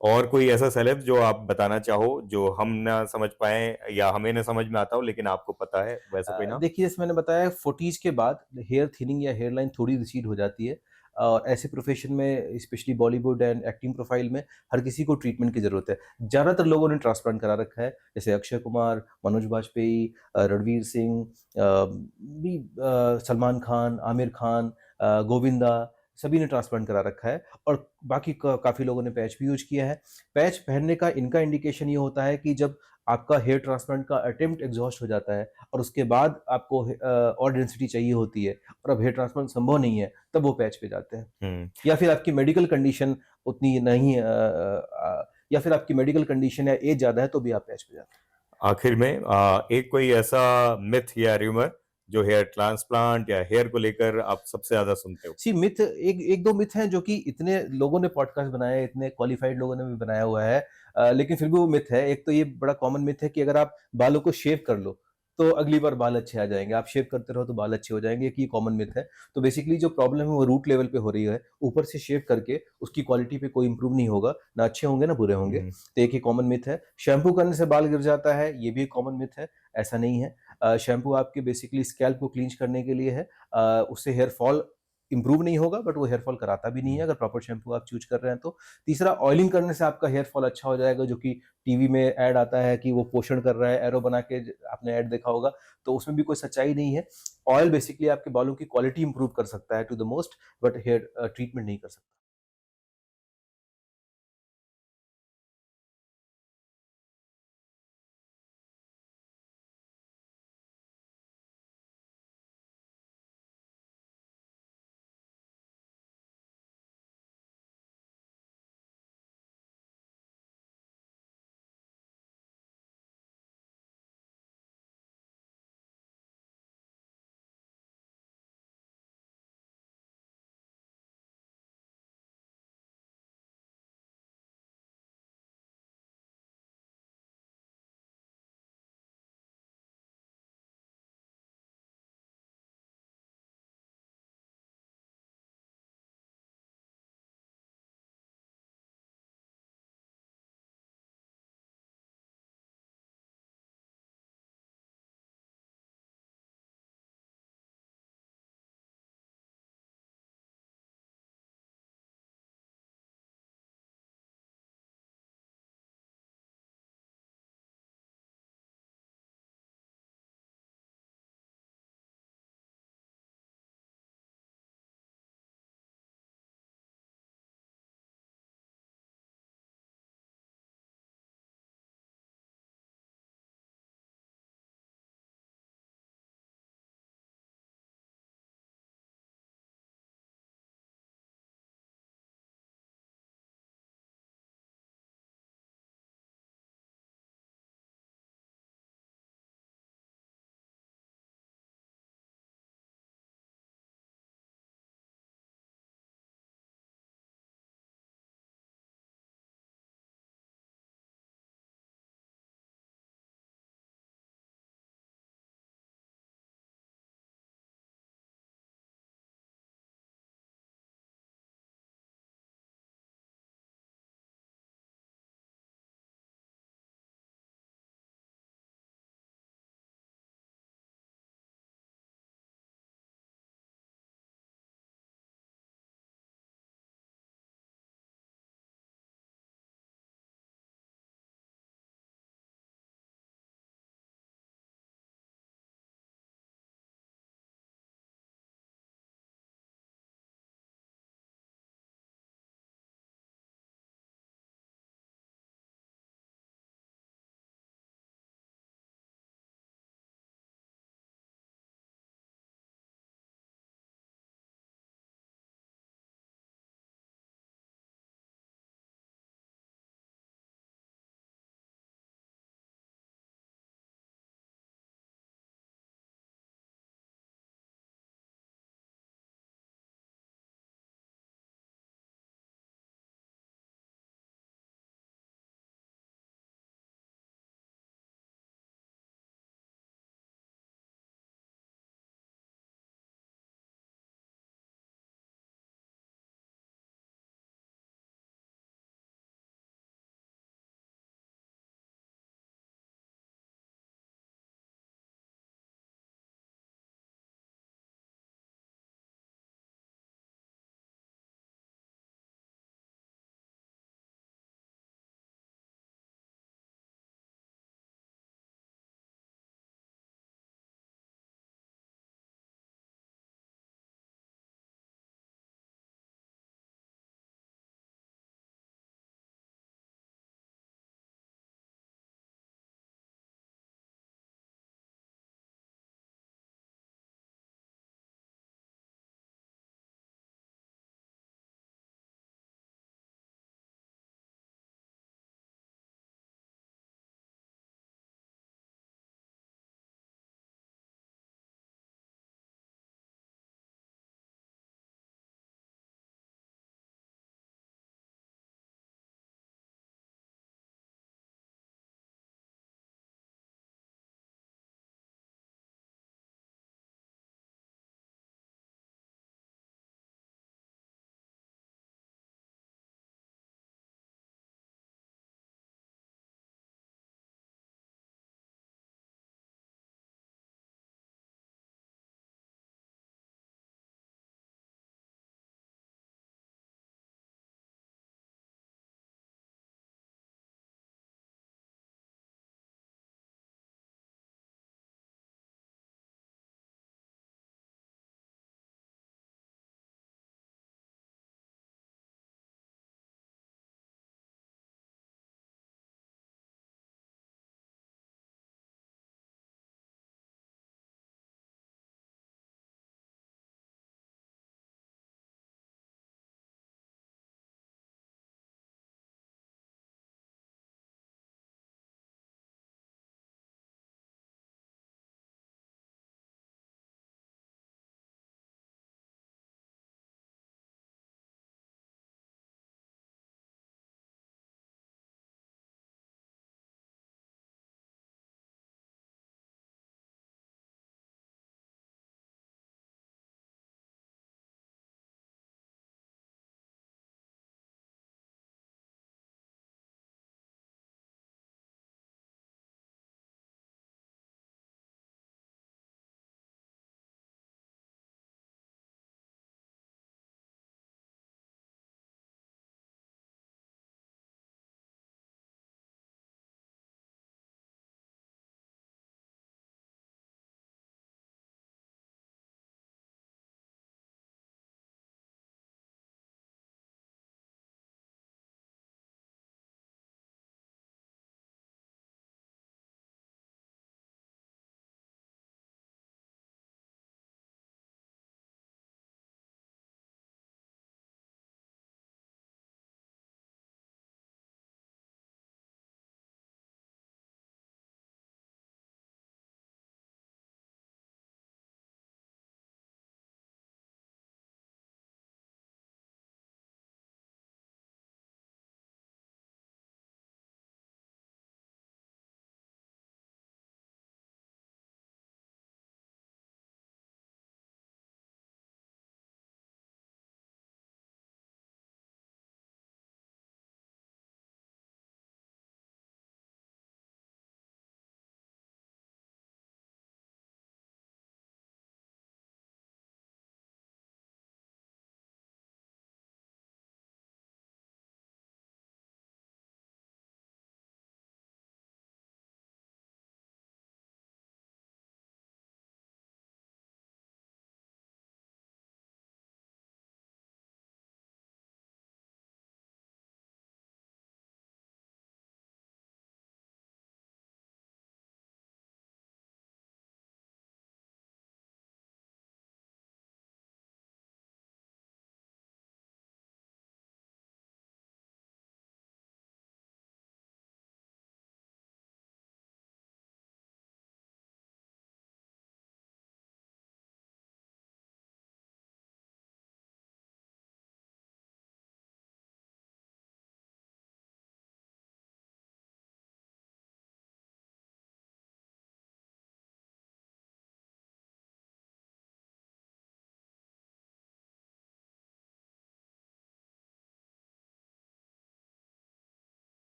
और कोई ऐसा सेलेब जो आप बताना चाहो जो हम ना समझ पाए या हमें ना समझ में आता हो लेकिन आपको पता है, वैसा कोई नाम? देखिए, जैसे मैंने बताया, 40s के बाद हेयर थिनिंग या हेयर लाइन थोड़ी रिसीड हो जाती है, और ऐसे प्रोफेशन में, specially Bollywood and acting profile में, हर किसी को ट्रीटमेंट की ज़रूरत है। ज़्यादातर लोगों ने ट्रांसप्लांट करा रखा है, जैसे अक्षय कुमार, मनोज बाजपेयी, रणवीर सिंह, सलमान खान, आमिर खान, गोविंदा, सभी ने ट्रांसप्लांट करा रखा है। और बाकी काफ़ी लोगों ने पैच भी यूज किया है। पैच पहनने का इनका इंडिकेशन ये होता है कि जब आपका हेयर ट्रांसप्लांट का अटेम्प्ट एग्जॉस्ट हो जाता है और उसके बाद आपको और डेंसिटी चाहिए होती है और अब हेयर ट्रांसप्लांट संभव नहीं है, तब वो पैच पे जाते हैं। हम्म। या फिर आपकी मेडिकल कंडीशन उतनी नहीं, या फिर आपकी मेडिकल कंडीशन या एज ज़्यादा है तो भी आप पैच पे जाते हैं। आखिर में एक कोई ऐसा मिथ या र्यूमर जो हेयर ट्रांसप्लांट या हेयर को लेकर आप सबसे ज्यादा सुनते हो? सी मिथ, एक एक दो मिथ हैं जो कि इतने लोगों ने पॉडकास्ट बनाया है, इतने क्वालिफाइड लोगों ने भी बनाया हुआ है, लेकिन फिर भी वो मिथ है। एक तो ये बड़ा कॉमन मिथ है कि अगर आप बालों को शेव कर लो तो अगली बार बाल अच्छे आ जाएंगे, आप शेव करते रहो तो बाल अच्छे हो जाएंगे, एक ये कॉमन मिथ है। तो बेसिकली जो प्रॉब्लम है वो रूट लेवल पे हो रही है, ऊपर से शेव करके उसकी क्वालिटी पे कोई इंप्रूव नहीं होगा, ना अच्छे होंगे ना बुरे होंगे। तो एक ही कॉमन मिथ है। शैम्पू करने से बाल गिर जाता है, ये भी एक कॉमन मिथ है, ऐसा नहीं है। शैम्पू आपके बेसिकली स्कैल्प को क्लींच करने के लिए है, उससे हेयर फॉल इंप्रूव नहीं होगा, बट वो हेयर फॉल कराता भी नहीं है अगर प्रॉपर शैम्पू आप चूज कर रहे हैं तो। तीसरा, ऑयलिंग करने से आपका हेयर फॉल अच्छा हो जाएगा, जो कि टीवी में ऐड आता है कि वो पोषण कर रहा है, एरो बना के, आपने ऐड देखा होगा, तो उसमें भी कोई सच्चाई नहीं है। ऑयल बेसिकली आपके बालों की क्वालिटी इंप्रूव कर सकता है to the most, but hair treatment नहीं कर सकता।